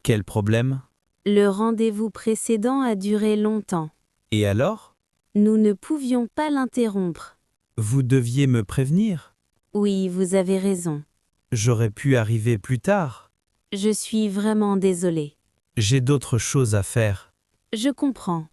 Quel problème? Le rendez-vous précédent a duré longtemps. Et alors? Nous ne pouvions pas l'interrompre. Vous deviez me prévenir. Oui, vous avez raison. J'aurais pu arriver plus tard. Je suis vraiment désolée. J'ai d'autres choses à faire. Je comprends.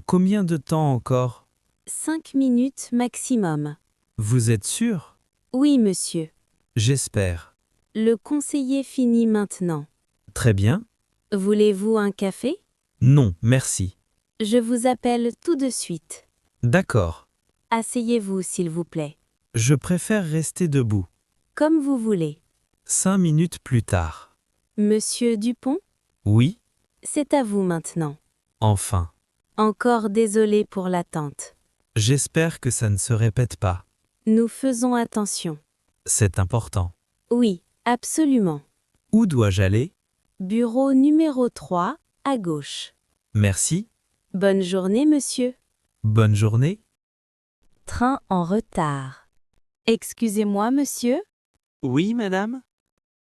Combien de temps encore? 5 minutes maximum. Vous êtes sûr? Oui, monsieur. J'espère. Le conseiller finit maintenant. Très bien. Voulez-vous un café? Non, merci. Je vous appelle tout de suite. D'accord. Asseyez-vous, s'il vous plaît. Je préfère rester debout. Comme vous voulez. 5 minutes plus tard. Monsieur Dupont? Oui? C'est à vous maintenant. Enfin. Encore désolé pour l'attente. J'espère que ça ne se répète pas. Nous faisons attention. C'est important. Oui, absolument. Où dois-je aller? Bureau numéro 3, à gauche. Merci. Bonne journée, monsieur. Bonne journée. Train en retard. Excusez-moi, monsieur. Oui, madame?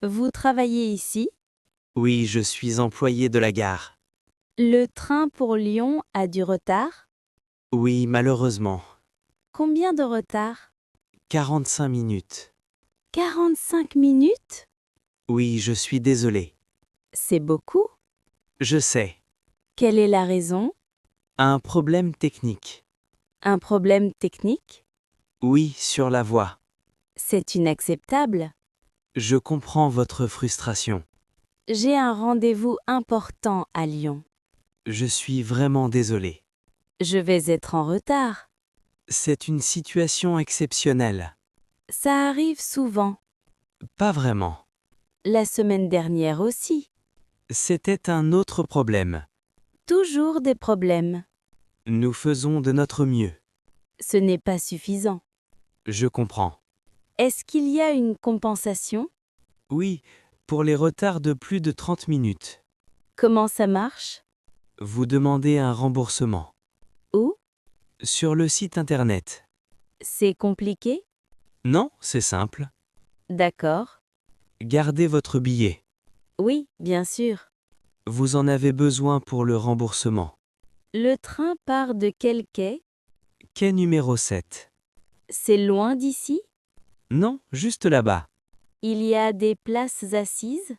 Vous travaillez ici? Oui, je suis employé de la gare. Le train pour Lyon a du retard? Oui, malheureusement. Combien de retard? 45 minutes. 45 minutes? Oui, je suis désolé. C'est beaucoup? Je sais. Quelle est la raison? Un problème technique. Un problème technique? Oui, sur la voie. C'est inacceptable. Je comprends votre frustration. J'ai un rendez-vous important à Lyon. Je suis vraiment désolé. Je vais être en retard. C'est une situation exceptionnelle. Ça arrive souvent. Pas vraiment. La semaine dernière aussi. C'était un autre problème. Toujours des problèmes. Nous faisons de notre mieux. Ce n'est pas suffisant. Je comprends. Est-ce qu'il y a une compensation? Oui, pour les retards de plus de 30 minutes. Comment ça marche? Vous demandez un remboursement. Où? Sur le site internet. C'est compliqué? Non, c'est simple. D'accord. Gardez votre billet. Oui, bien sûr. Vous en avez besoin pour le remboursement. Le train part de quel quai? Quai numéro 7. C'est loin d'ici? Non, juste là-bas. Il y a des places assises?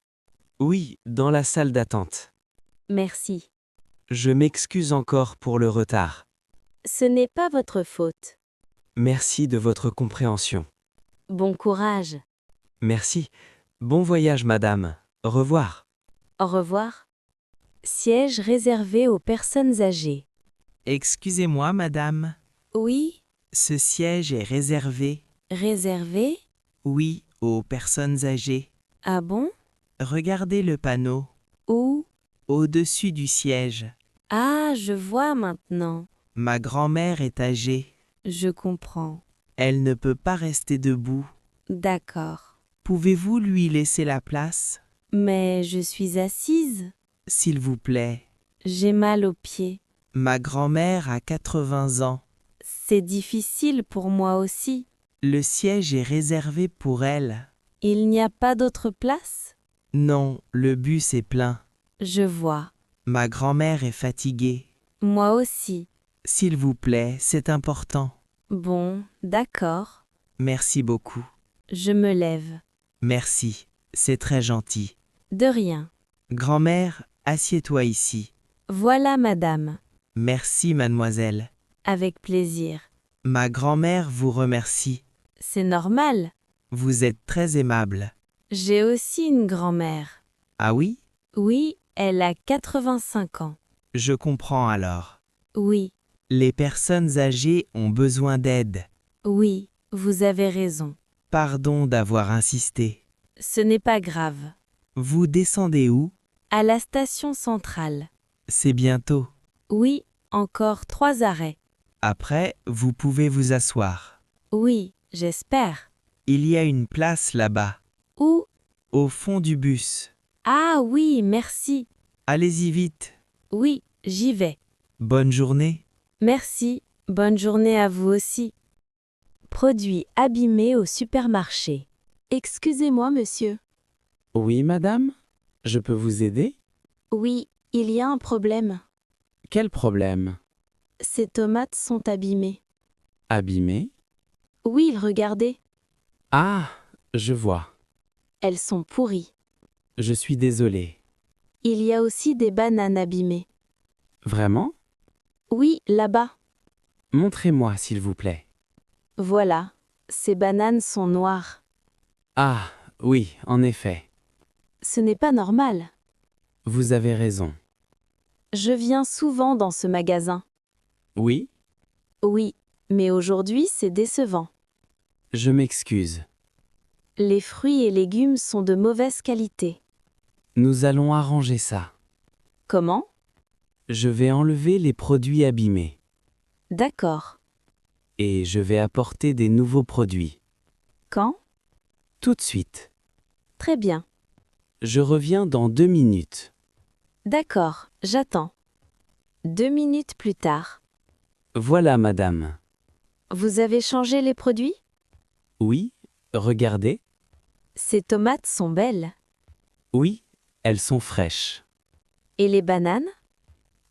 Oui, dans la salle d'attente. Merci. Je m'excuse encore pour le retard. Ce n'est pas votre faute. Merci de votre compréhension. Bon courage. Merci. Bon voyage, madame. Au revoir. Au revoir. Siège réservé aux personnes âgées. Excusez-moi, madame. Oui, Ce siège est réservé, réservé? oui, aux personnes âgées. Ah bon? Regardez le panneau, Où? au-dessus du siège. Ah, je vois maintenant. Ma grand-mère est âgée. Je comprends. Elle ne peut pas rester debout. D'accord. Pouvez-vous lui laisser la place, Mais je suis assise. s'il vous plaît? J'ai mal aux pieds. Ma grand-mère a 80 ans. C'est difficile pour moi aussi. Le siège est réservé pour elle. Il n'y a pas d'autre place? Non, le bus est plein. Je vois. Ma grand-mère est fatiguée. Moi aussi. S'il vous plaît, c'est important. Bon, d'accord. Merci beaucoup. Je me lève. Merci, c'est très gentil. De rien. Grand-mère, assieds-toi ici. Voilà, madame. Merci, mademoiselle. Avec plaisir. Ma grand-mère vous remercie. C'est normal. Vous êtes très aimable. J'ai aussi une grand-mère. Ah oui? Oui, Elle a 85 ans. Je comprends alors. Oui, Les personnes âgées ont besoin d'aide. oui, vous avez raison. Pardon d'avoir insisté. Ce n'est pas grave. Vous descendez où? À la station centrale. C'est bientôt. Oui, encore 3 arrêts. Après, vous pouvez vous asseoir. Oui, j'espère. Il y a une place là-bas, Où? au fond du bus. Ah oui, merci. Allez-y vite. Oui, j'y vais. Bonne journée. Merci, bonne journée à vous aussi. Produits abîmés au supermarché. Excusez-moi, monsieur. Oui, madame? Je peux vous aider? Oui, il y a un problème. Quel problème? Ces tomates sont abîmées. Abîmées? Oui, regardez. Ah, je vois. Elles sont pourries. Je suis désolé. Il y a aussi des bananes abîmées. Vraiment? Oui, là-bas. Montrez-moi, s'il vous plaît. Voilà. Ces bananes sont noires. Ah, oui, en effet. Ce n'est pas normal. Vous avez raison. Je viens souvent dans ce magasin. Oui? Oui, mais aujourd'hui c'est décevant. Je m'excuse. Les fruits et légumes sont de mauvaise qualité. Nous allons arranger ça. Comment? Je vais enlever les produits abîmés. D'accord. Et je vais apporter des nouveaux produits. Quand? Tout de suite. Très bien. Je reviens dans 2 minutes. D'accord, j'attends. 2 minutes plus tard. Voilà, madame. Vous avez changé les produits? Oui, regardez. Ces tomates sont belles. Oui, elles sont fraîches. Et les bananes?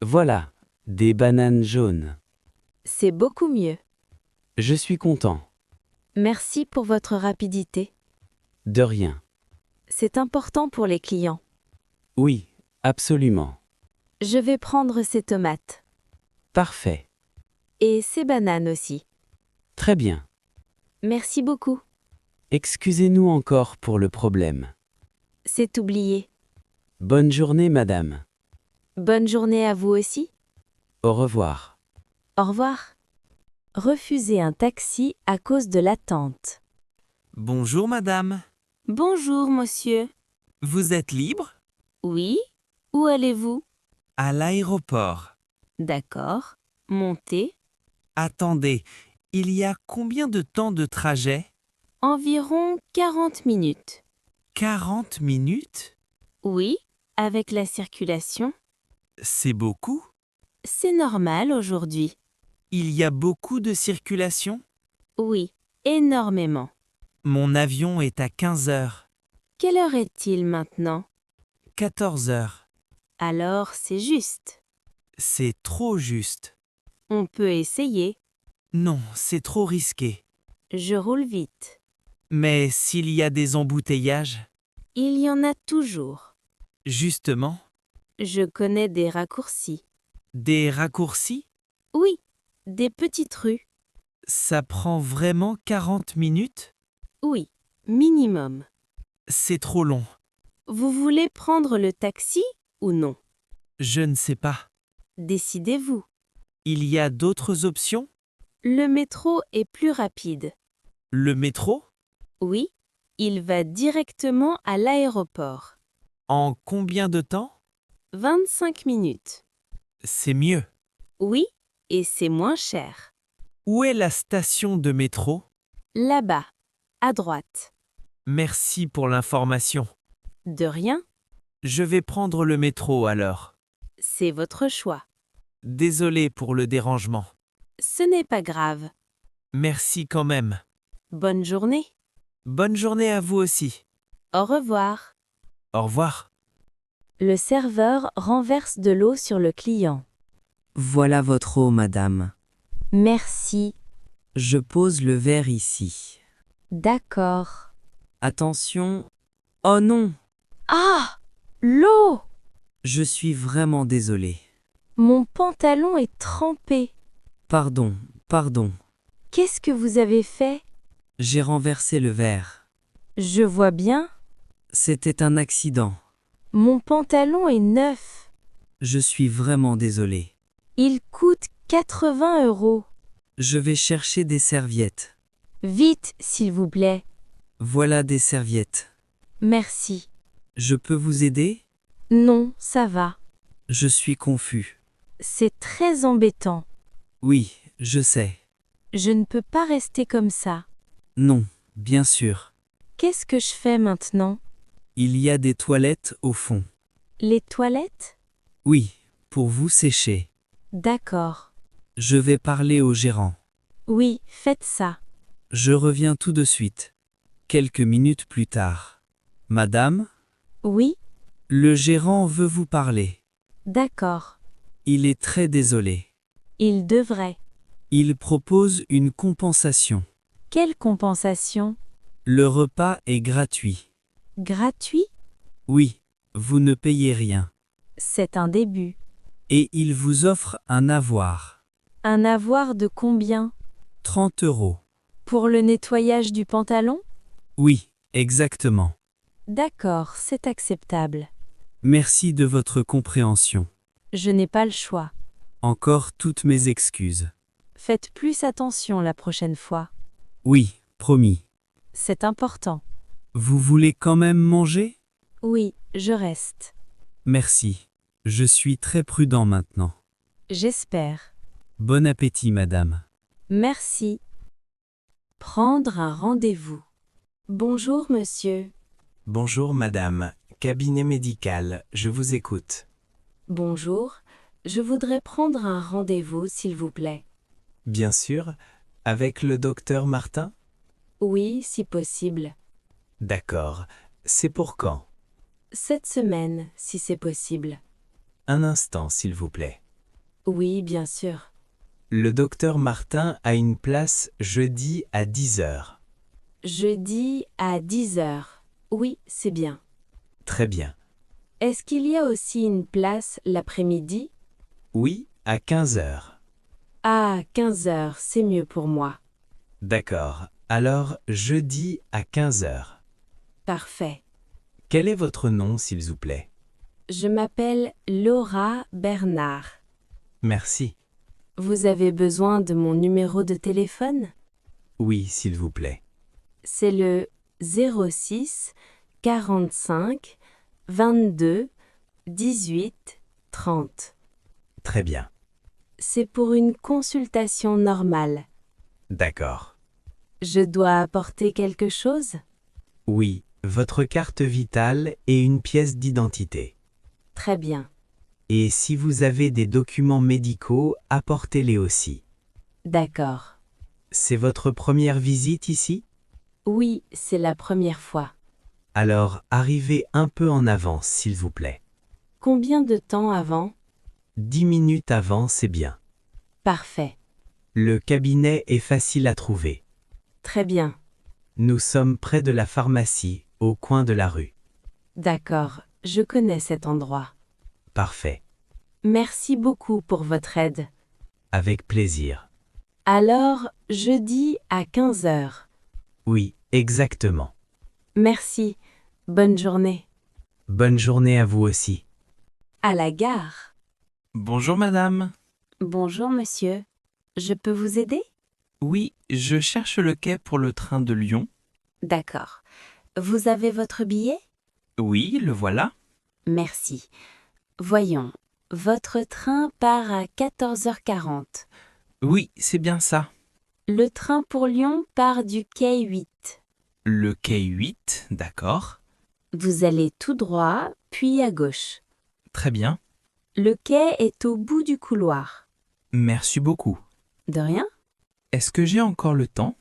Voilà, des bananes jaunes. C'est beaucoup mieux. Je suis content. Merci pour votre rapidité. De rien. C'est important pour les clients. Oui, absolument. Je vais prendre ces tomates. Parfait. Et ces bananes aussi. Très bien. Merci beaucoup. Excusez-nous encore pour le problème. C'est oublié. Bonne journée, madame. Bonne journée à vous aussi. Au revoir. Au revoir. Refuser un taxi à cause de l'attente. Bonjour madame. Bonjour, monsieur. Vous êtes libre? Oui? Où allez-vous? À l'aéroport. D'accord. Montez. Attendez, il y a combien de temps de trajet? Environ 40 minutes. 40 minutes? Oui, avec la circulation. C'est beaucoup? C'est normal aujourd'hui. Il y a beaucoup de circulation? Oui, énormément. Mon avion est à 15 heures. Quelle heure est-il maintenant? 14 heures. Alors c'est juste. C'est trop juste. On peut essayer. Non, c'est trop risqué. Je roule vite. Mais s'il y a des embouteillages? Il y en a toujours. Justement. Je connais des raccourcis. Des raccourcis? Oui, des petites rues. Ça prend vraiment 40 minutes? Oui, minimum. C'est trop long. Vous voulez prendre le taxi ou non? Je ne sais pas. Décidez-vous. Il y a d'autres options? Le métro est plus rapide. Le métro? Oui, il va directement à l'aéroport. En combien de temps? 25 minutes. C'est mieux. Oui, et c'est moins cher. Où est la station de métro? Là-bas, à droite. Merci pour l'information. De rien, Je vais prendre le métro alors. c'est votre choix. Désolé pour le dérangement. Ce n'est pas grave. Merci quand même. Bonne journée. Bonne journée à vous aussi. Au revoir. Au revoir. Le serveur renverse de l'eau sur le client. Voilà votre eau, madame. Merci. Je pose le verre ici. D'accord. Attention. Oh non! Ah! L'eau! Je suis vraiment désolé. Mon pantalon est trempé. Pardon, pardon. Qu'est-ce que vous avez fait? J'ai renversé le verre. Je vois bien. C'était un accident. Mon pantalon est neuf. Je suis vraiment désolé. Il coûte 80 €. Je vais chercher des serviettes. Vite, s'il vous plaît. Voilà des serviettes. Merci. Je peux vous aider? Non, ça va. Je suis confus. C'est très embêtant. Oui, je sais. Je ne peux pas rester comme ça. Non, bien sûr. Qu'est-ce que je fais maintenant? Il y a des toilettes au fond. Les toilettes? Oui, pour vous sécher. D'accord. Je vais parler au gérant. Oui, faites ça. Je reviens tout de suite. Quelques minutes plus tard. Madame? Oui? Le gérant veut vous parler. D'accord. Il est très désolé. Il devrait. Il propose une compensation. Quelle compensation? Le repas est gratuit. Gratuit? Oui, vous ne payez rien. C'est un début. Et il vous offre un avoir. Un avoir de combien? 30 €. Pour le nettoyage du pantalon? Oui, exactement. D'accord, c'est acceptable. Merci de votre compréhension. Je n'ai pas le choix. Encore toutes mes excuses. Faites plus attention la prochaine fois. Oui, promis. C'est important. Vous voulez quand même manger? Oui, je reste. Merci. Je suis très prudent maintenant. J'espère. Bon appétit, madame. Merci. Prendre un rendez-vous. Bonjour, monsieur. Bonjour madame, cabinet médical, je vous écoute. Bonjour, je voudrais prendre un rendez-vous, s'il vous plaît. Bien sûr, avec le docteur Martin? Oui, si possible. D'accord, c'est pour quand? Cette semaine, si c'est possible. Un instant, s'il vous plaît. Oui, bien sûr. Le docteur Martin a une place jeudi à 10 h. Jeudi à 10 h. Oui, c'est bien. Très bien. Est-ce qu'il y a aussi une place l'après-midi? Oui, à 15 h. Ah, 15 h, c'est mieux pour moi. D'accord, alors jeudi à 15 h. Parfait. Quel est votre nom, s'il vous plaît? Je m'appelle Laura Bernard. Merci. Vous avez besoin de mon numéro de téléphone? Oui, s'il vous plaît. C'est le 06 45 22 18 30. Très bien. C'est pour une consultation normale. D'accord. Je dois apporter quelque chose? Oui, votre carte vitale et une pièce d'identité. Très bien. Et si vous avez des documents médicaux, apportez-les aussi. D'accord. C'est votre première visite ici? Oui, c'est la première fois. Alors, arrivez un peu en avance, s'il vous plaît. Combien de temps avant? 10 minutes avant, c'est bien. Parfait. Le cabinet est facile à trouver. Très bien. Nous sommes près de la pharmacie, au coin de la rue. D'accord, je connais cet endroit. Parfait. Merci beaucoup pour votre aide. Avec plaisir. Alors, jeudi à 15 h. Oui, exactement. Merci. Bonne journée. Bonne journée à vous aussi. À la gare. Bonjour madame. Bonjour monsieur. Je peux vous aider? Oui, je cherche le quai pour le train de Lyon. D'accord. Vous avez votre billet? Oui, le voilà. Merci. Voyons. Votre train part à 14 h 40. Oui, c'est bien ça. Le train pour Lyon part du quai 8. Le quai 8, d'accord. Vous allez tout droit, puis à gauche. Très bien. Le quai est au bout du couloir. Merci beaucoup. De rien? Est-ce que j'ai encore le temps?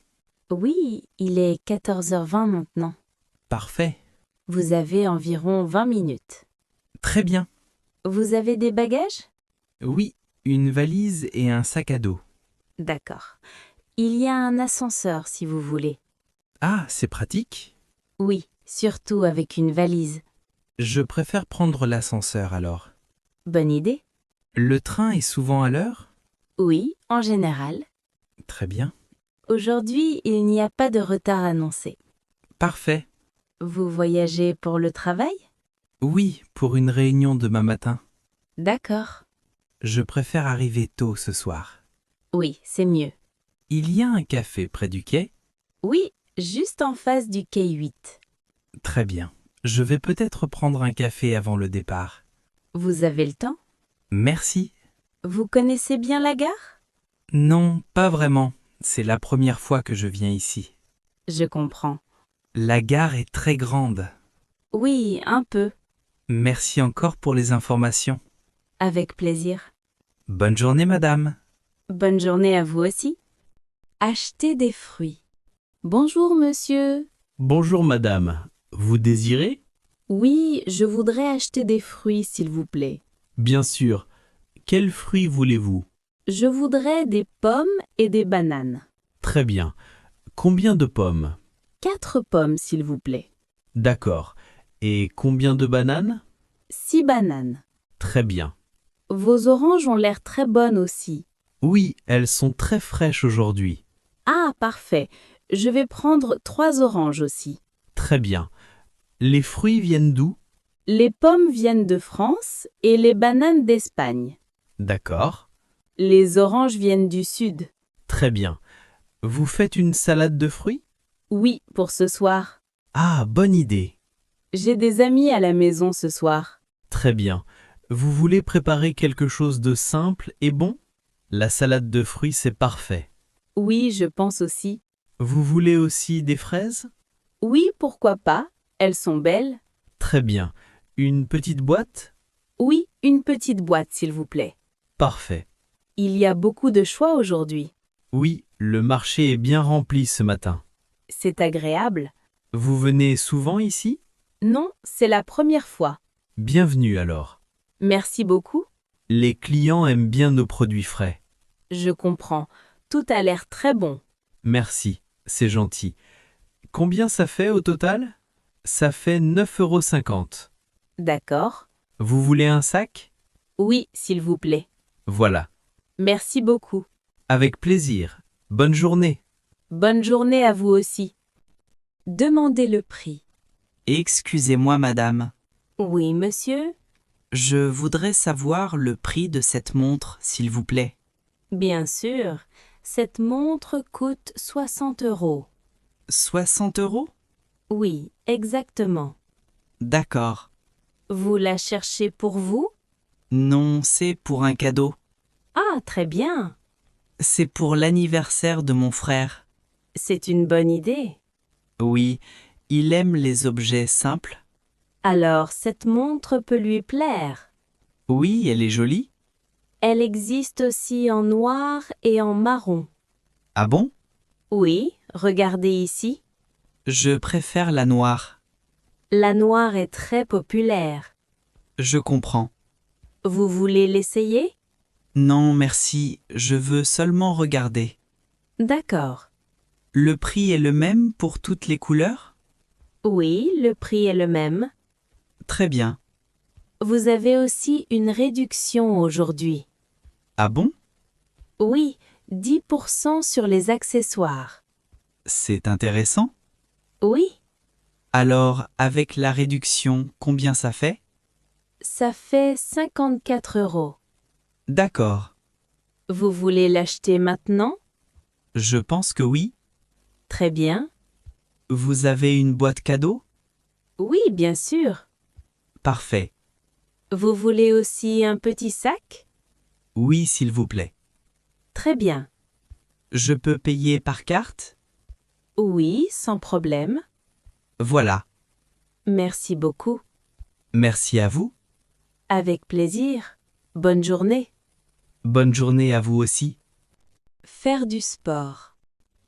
Oui, il est 14 h 20 maintenant. Parfait. Vous avez environ 20 minutes. Très bien. Vous avez des bagages? Oui, une valise et un sac à dos. D'accord. Il y a un ascenseur si vous voulez. Ah, c'est pratique. Oui, surtout avec une valise. Je préfère prendre l'ascenseur alors. Bonne idée. Le train est souvent à l'heure? Oui, en général. Très bien. Aujourd'hui, il n'y a pas de retard annoncé. Parfait. Vous voyagez pour le travail? Oui, pour une réunion demain matin. D'accord. Je préfère arriver tôt ce soir. Oui, c'est mieux. Il y a un café près du quai? Oui, juste en face du quai 8. Très bien. Je vais peut-être prendre un café avant le départ. Vous avez le temps? Merci. Vous connaissez bien la gare? Non, pas vraiment. C'est la première fois que je viens ici. Je comprends. La gare est très grande. Oui, un peu. Merci encore pour les informations. Avec plaisir. Bonne journée, madame. Bonne journée à vous aussi. Acheter des fruits. Bonjour, monsieur. Bonjour, madame. Vous désirez? Oui, je voudrais acheter des fruits, s'il vous plaît. Bien sûr. Quels fruits voulez-vous? Je voudrais des pommes et des bananes. Très bien. Combien de pommes? 4 pommes, s'il vous plaît. D'accord. Et combien de bananes? 6 bananes. Très bien. Vos oranges ont l'air très bonnes aussi. Oui, elles sont très fraîches aujourd'hui. Ah, parfait. Je vais prendre 3 oranges aussi. Très bien. Les fruits viennent d'où? Les pommes viennent de France et les bananes d'Espagne. D'accord. Les oranges viennent du sud. Très bien. Vous faites une salade de fruits? Oui, pour ce soir. Ah, bonne idée. J'ai des amis à la maison ce soir. Très bien. Vous voulez préparer quelque chose de simple et bon? La salade de fruits, c'est parfait. Oui, je pense aussi. Vous voulez aussi des fraises? Oui, pourquoi pas? Elles sont belles. Très bien. Une petite boîte? Oui, une petite boîte, s'il vous plaît. Parfait. Il y a beaucoup de choix aujourd'hui. Oui, le marché est bien rempli ce matin. C'est agréable. Vous venez souvent ici? Non, c'est la première fois. Bienvenue alors. Merci beaucoup. Les clients aiment bien nos produits frais. Je comprends. Tout a l'air très bon. Merci, c'est gentil. Combien ça fait au total? Ça fait 9,50 €. D'accord. Vous voulez un sac? Oui, s'il vous plaît. Voilà. Merci beaucoup. Avec plaisir. Bonne journée. Bonne journée à vous aussi. Demandez le prix. Excusez-moi, madame. Oui, monsieur. Je voudrais savoir le prix de cette montre, s'il vous plaît. Bien sûr. Cette montre coûte 60 €. 60 €? Oui, exactement. D'accord. Vous la cherchez pour vous? Non, c'est pour un cadeau. Ah, très bien. C'est pour l'anniversaire de mon frère. C'est une bonne idée. Oui, il aime les objets simples. Alors, cette montre peut lui plaire. Oui, elle est jolie. Elle existe aussi en noir et en marron. Ah bon? Oui, regardez ici. Je préfère la noire. La noire est très populaire. Je comprends. Vous voulez l'essayer? Non, merci, je veux seulement regarder. D'accord. Le prix est le même pour toutes les couleurs? Oui, le prix est le même. Très bien. Vous avez aussi une réduction aujourd'hui. Ah bon? Oui, 10% sur les accessoires. C'est intéressant. Oui, Alors, avec la réduction, combien ça fait? ça fait 54 €. D'accord. Vous voulez l'acheter maintenant? Je pense que oui. Très bien. Vous avez une boîte cadeau? Oui, bien sûr. Parfait. Vous voulez aussi un petit sac? Oui, s'il vous plaît. Très bien. Je peux payer par carte? Oui, sans problème. Voilà. Merci beaucoup. Merci à vous. Avec plaisir. Bonne journée. Bonne journée à vous aussi. Faire du sport.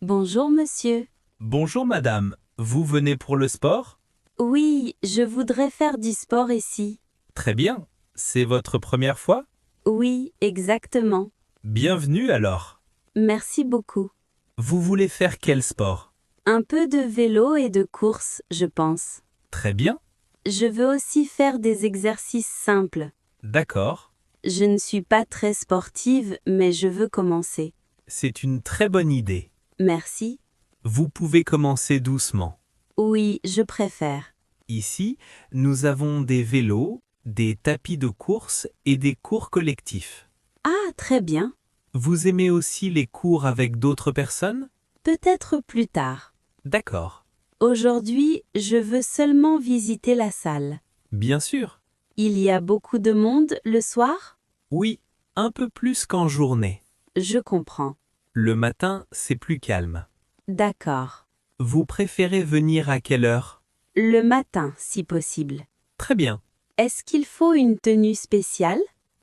Bonjour, monsieur. Bonjour madame, vous venez pour le sport? Oui, je voudrais faire du sport ici. Très bien, c'est votre première fois? Oui, exactement. Bienvenue alors. Merci beaucoup. Vous voulez faire quel sport? Un peu de vélo et de course, je pense. Très bien, Je veux aussi faire des exercices simples. d'accord. Je ne suis pas très sportive, mais je veux commencer. C'est une très bonne idée. Merci. Vous pouvez commencer doucement. Oui, je préfère. Ici, nous avons des vélos, des tapis de course et des cours collectifs. Ah, très bien. Vous aimez aussi les cours avec d'autres personnes? Peut-être plus tard. D'accord. Aujourd'hui, je veux seulement visiter la salle. Bien sûr. Il y a beaucoup de monde le soir? Oui, un peu plus qu'en journée. Je comprends. Le matin, c'est plus calme. D'accord. Vous préférez venir à quelle heure? Le matin, si possible. Très bien. Est-ce qu'il faut une tenue spéciale?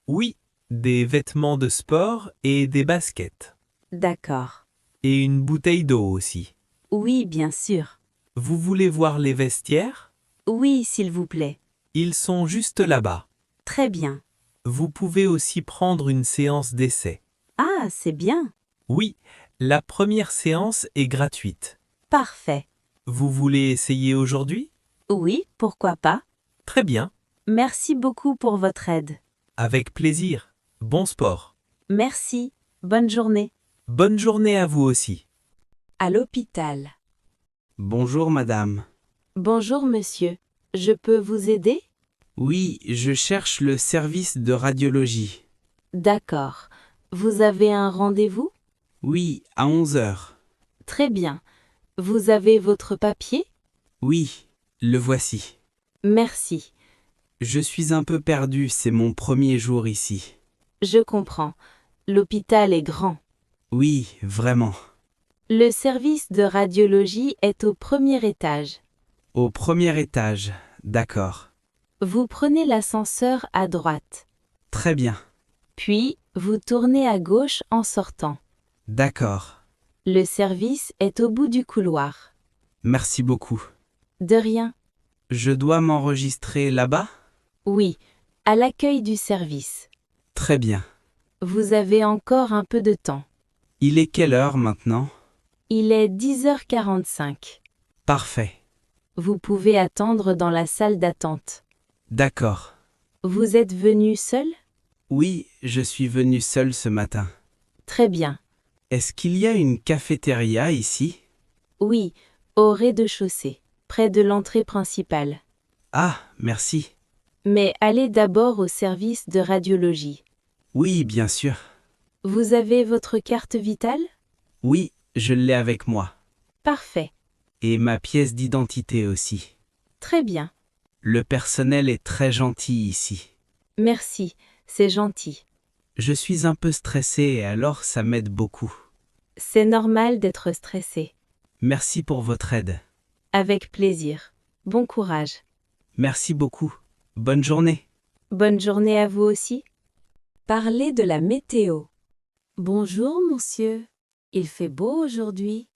Oui, des vêtements de sport et des baskets. D'accord. Et une bouteille d'eau aussi. Oui, bien sûr. Vous voulez voir les vestiaires? Oui, s'il vous plaît. Ils sont juste là-bas. Très bien. Vous pouvez aussi prendre une séance d'essai. Ah, c'est bien. Oui, la première séance est gratuite. Parfait. Vous voulez essayer aujourd'hui? Oui, pourquoi pas? Très bien. Merci beaucoup pour votre aide. Avec plaisir. Bon sport. Merci. Bonne journée. Bonne journée à vous aussi. À l'hôpital. Bonjour madame. Bonjour monsieur. Je peux vous aider? Oui, je cherche le service de radiologie. D'accord. Vous avez un rendez-vous? Oui, à 11 heures. Très bien. Vous avez votre papier? Oui, le voici. Merci. Je suis un peu perdu, c'est mon premier jour ici. Je comprends. L'hôpital est grand. Oui, vraiment. Le service de radiologie est au premier étage. Au premier étage, d'accord. Vous prenez l'ascenseur à droite. Très bien. Puis, vous tournez à gauche en sortant. D'accord. Le service est au bout du couloir. Merci beaucoup. De rien. Je dois m'enregistrer là-bas? Oui, à l'accueil du service. Très bien. Vous avez encore un peu de temps. Il est quelle heure maintenant? Il est 10h45. Parfait. Vous pouvez attendre dans la salle d'attente. D'accord. Vous êtes venu seul? Oui, je suis venu seul ce matin. Très bien. Est-ce qu'il y a une cafétéria ici? Oui, au rez-de-chaussée, près de l'entrée principale. Ah, merci. Mais allez d'abord au service de radiologie. Oui, bien sûr. Vous avez votre carte vitale? Oui, je l'ai avec moi. Parfait. Et ma pièce d'identité aussi. Très bien. Le personnel est très gentil ici. Merci, c'est gentil. Je suis un peu stressé et alors ça m'aide beaucoup. C'est normal d'être stressé. Merci pour votre aide. Avec plaisir. Bon courage. Merci beaucoup. Bonne journée. Bonne journée à vous aussi. Parlez de la météo. Bonjour, monsieur. Il fait beau aujourd'hui.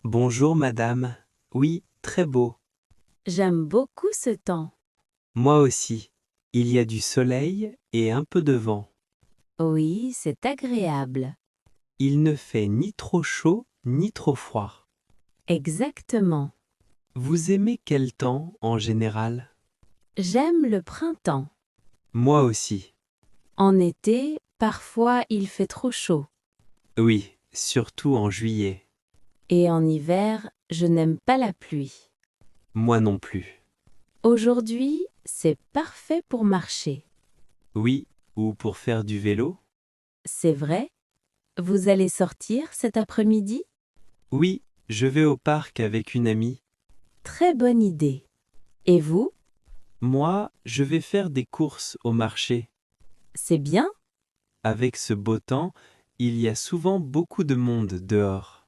Bonjour, madame. Oui, très beau. J'aime beaucoup ce temps. Moi aussi. Il y a du soleil et un peu de vent. Oui, c'est agréable. Il ne fait ni trop chaud ni trop froid. Exactement. Vous aimez quel temps en général? J'aime le printemps. Moi aussi. En été, parfois il fait trop chaud. Oui, surtout en juillet. Et en hiver, je n'aime pas la pluie. Moi non plus. Aujourd'hui, c'est parfait pour marcher. Oui, ou pour faire du vélo? C'est vrai? Vous allez sortir cet après-midi? Oui, je vais au parc avec une amie. Très bonne idée. Et vous? Moi, je vais faire des courses au marché. C'est bien? Avec ce beau temps, il y a souvent beaucoup de monde dehors.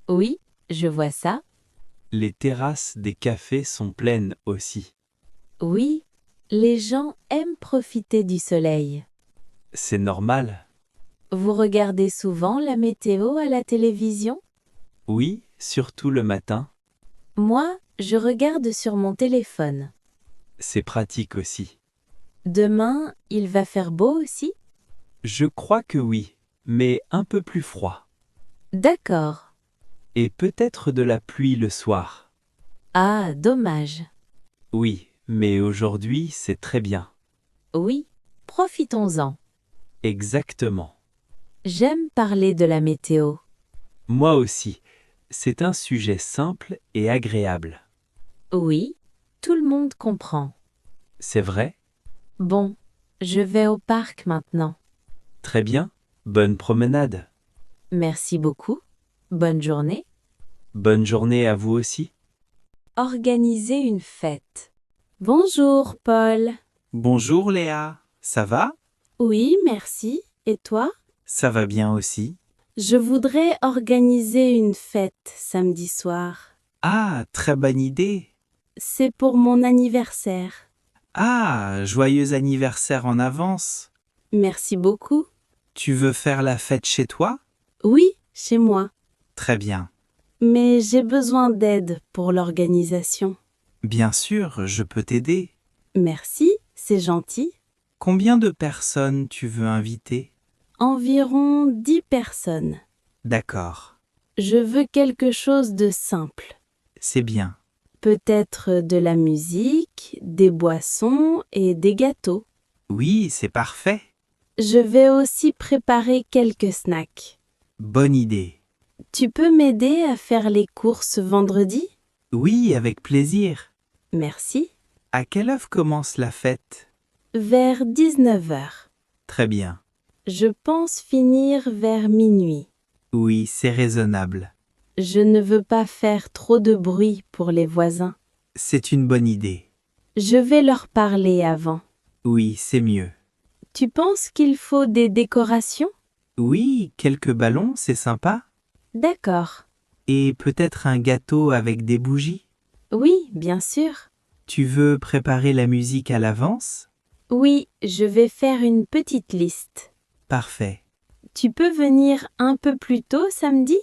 Oui, je vois ça. Les terrasses des cafés sont pleines aussi. Oui, les gens aiment profiter du soleil. C'est normal. Vous regardez souvent la météo à la télévision? Oui, surtout le matin. Moi, je regarde sur mon téléphone. C'est pratique aussi. Demain, il va faire beau aussi? Je crois que oui, mais un peu plus froid. D'accord. Et peut-être de la pluie le soir. Ah, dommage. Oui, mais aujourd'hui, c'est très bien. Oui, profitons-en. Exactement. J'aime parler de la météo. Moi aussi. C'est un sujet simple et agréable. Oui, Tout le monde comprend. C'est vrai? Bon, je vais au parc maintenant. Très bien. Bonne promenade. Merci beaucoup. Bonne journée. Bonne journée à vous aussi. Organiser une fête. Bonjour, Paul. Bonjour Léa, ça va? Oui, merci. Et toi? Ça va bien aussi. Je voudrais organiser une fête samedi soir. Ah, très bonne idée. C'est pour mon anniversaire. Ah, joyeux anniversaire en avance. Merci beaucoup. Tu veux faire la fête chez toi? Oui, chez moi. Très bien. Mais j'ai besoin d'aide pour l'organisation. Bien sûr, je peux t'aider. Merci, c'est gentil. Combien de personnes tu veux inviter? Environ 10 personnes. D'accord. Je veux quelque chose de simple. C'est bien. Peut-être de la musique, des boissons et des gâteaux. Oui, c'est parfait. Je vais aussi préparer quelques snacks. Bonne idée. Tu peux m'aider à faire les courses vendredi? Oui, avec plaisir. Merci. À quelle heure commence la fête? Vers 19h. Très bien. Je pense finir vers minuit. Oui, c'est raisonnable. Je ne veux pas faire trop de bruit pour les voisins. C'est une bonne idée. Je vais leur parler avant. Oui, c'est mieux. Tu penses qu'il faut des décorations? Oui, quelques ballons, c'est sympa. D'accord. Et peut-être un gâteau avec des bougies? Oui, bien sûr. Tu veux préparer la musique à l'avance? Oui, je vais faire une petite liste. Parfait. Tu peux venir un peu plus tôt samedi?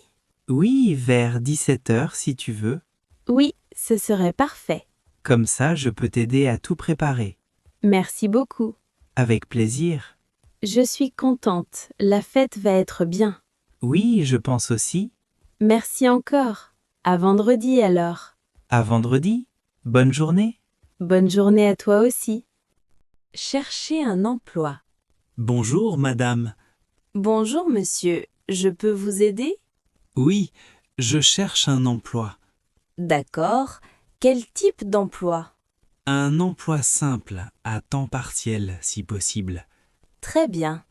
Oui, vers 17h si tu veux. Oui, ce serait parfait. Comme ça, je peux t'aider à tout préparer. Merci beaucoup. Avec plaisir. Je suis contente. La fête va être bien. Oui, je pense aussi. Merci encore. À vendredi alors. À vendredi. Bonne journée. Bonne journée à toi aussi. Chercher un emploi. Bonjour, madame. Bonjour, monsieur. Je peux vous aider? Oui, je cherche un emploi. D'accord. Quel type d'emploi? Un emploi simple, à temps partiel, si possible. Très bien.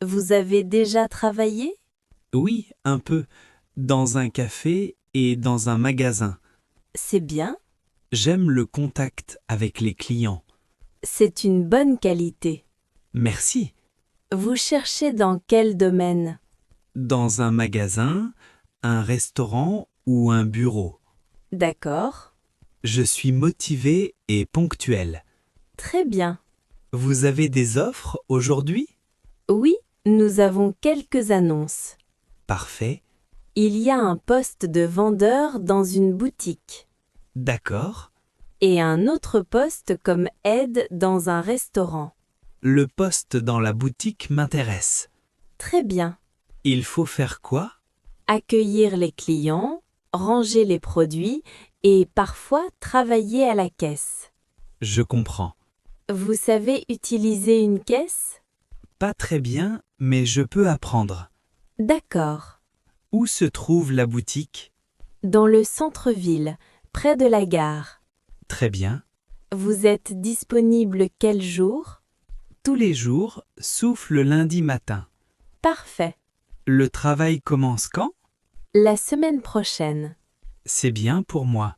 Vous avez déjà travaillé? Oui, un peu. Dans un café et dans un magasin. C'est bien. J'aime le contact avec les clients. C'est une bonne qualité. Merci. Vous cherchez dans quel domaine? Dans un magasin, un restaurant ou un bureau. D'accord. Je suis motivé et ponctuel. Très bien. Vous avez des offres aujourd'hui? Oui, nous avons quelques annonces. Parfait. Il y a un poste de vendeur dans une boutique. D'accord. Et un autre poste comme aide dans un restaurant. Le poste dans la boutique m'intéresse. Très bien. Il faut faire quoi? Accueillir les clients, ranger les produits et parfois travailler à la caisse. Je comprends. Vous savez utiliser une caisse? Pas très bien, mais je peux apprendre. D'accord. Où se trouve la boutique? Dans le centre-ville, près de la gare. Très bien. Vous êtes disponible quel jour? Tous les jours, sauf le lundi matin. Parfait. Le travail commence quand? La semaine prochaine. C'est bien pour moi.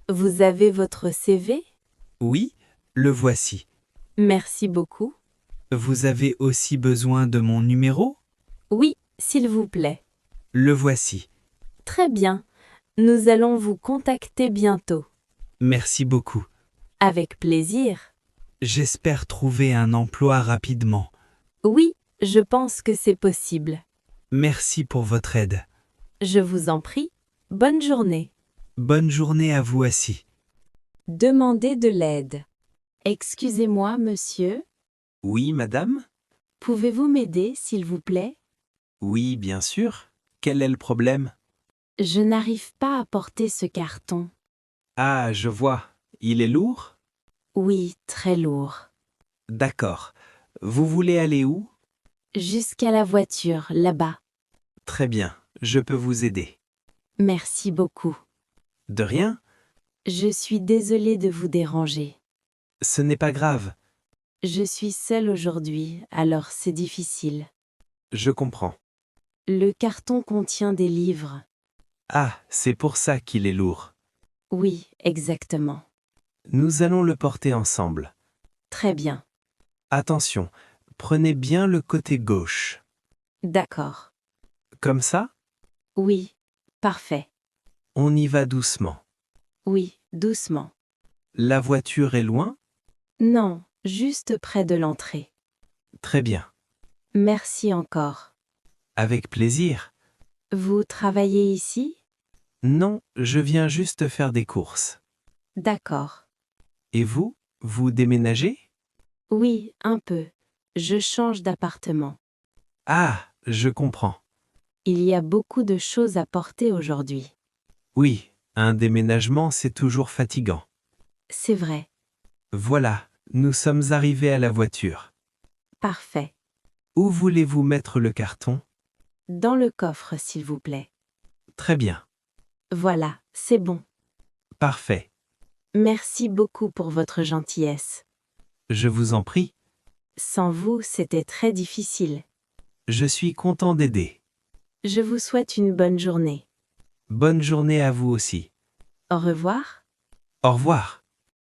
Vous avez votre CV? Oui, le voici. Merci beaucoup. Vous avez aussi besoin de mon numéro? Oui, s'il vous plaît. Le voici. Très bien. Nous allons vous contacter bientôt. Merci beaucoup. Avec plaisir. J'espère trouver un emploi rapidement. Oui, je pense que c'est possible. Merci pour votre aide. Je vous en prie. Bonne journée. Bonne journée à vous aussi. Demandez de l'aide. Excusez-moi, monsieur. Oui, madame? Pouvez-vous m'aider, s'il vous plaît? Oui, bien sûr. Quel est le problème? Je n'arrive pas à porter ce carton. Ah, je vois. Il est lourd? Oui, très lourd. D'accord. Vous voulez aller où? Jusqu'à la voiture, là-bas. Très bien. Je peux vous aider. Merci beaucoup. De rien. Je suis désolée de vous déranger. Ce n'est pas grave, Je suis seule aujourd'hui, alors c'est difficile. je comprends. Le carton contient des livres. Ah, c'est pour ça qu'il est lourd. Oui, exactement. Nous allons le porter ensemble. Très bien. Attention, prenez bien le côté gauche. D'accord. Comme ça, Oui, parfait. on y va doucement. Oui, doucement. La voiture est loin? Non, juste près de l'entrée. Très bien. Merci encore. Avec plaisir. Vous travaillez ici? Non, je viens juste faire des courses. D'accord. Et vous, vous déménagez? Oui, un peu. Je change d'appartement. Ah, je comprends. Il y a beaucoup de choses à porter aujourd'hui. Oui, un déménagement, c'est toujours fatigant. C'est vrai. Voilà, nous sommes arrivés à la voiture. Parfait. Où voulez-vous mettre le carton? Dans le coffre, s'il vous plaît. Très bien. Voilà, c'est bon. Parfait. Merci beaucoup pour votre gentillesse. Je vous en prie. Sans vous, c'était très difficile. Je suis content d'aider. Je vous souhaite une bonne journée. Bonne journée à vous aussi. Au revoir. Au revoir.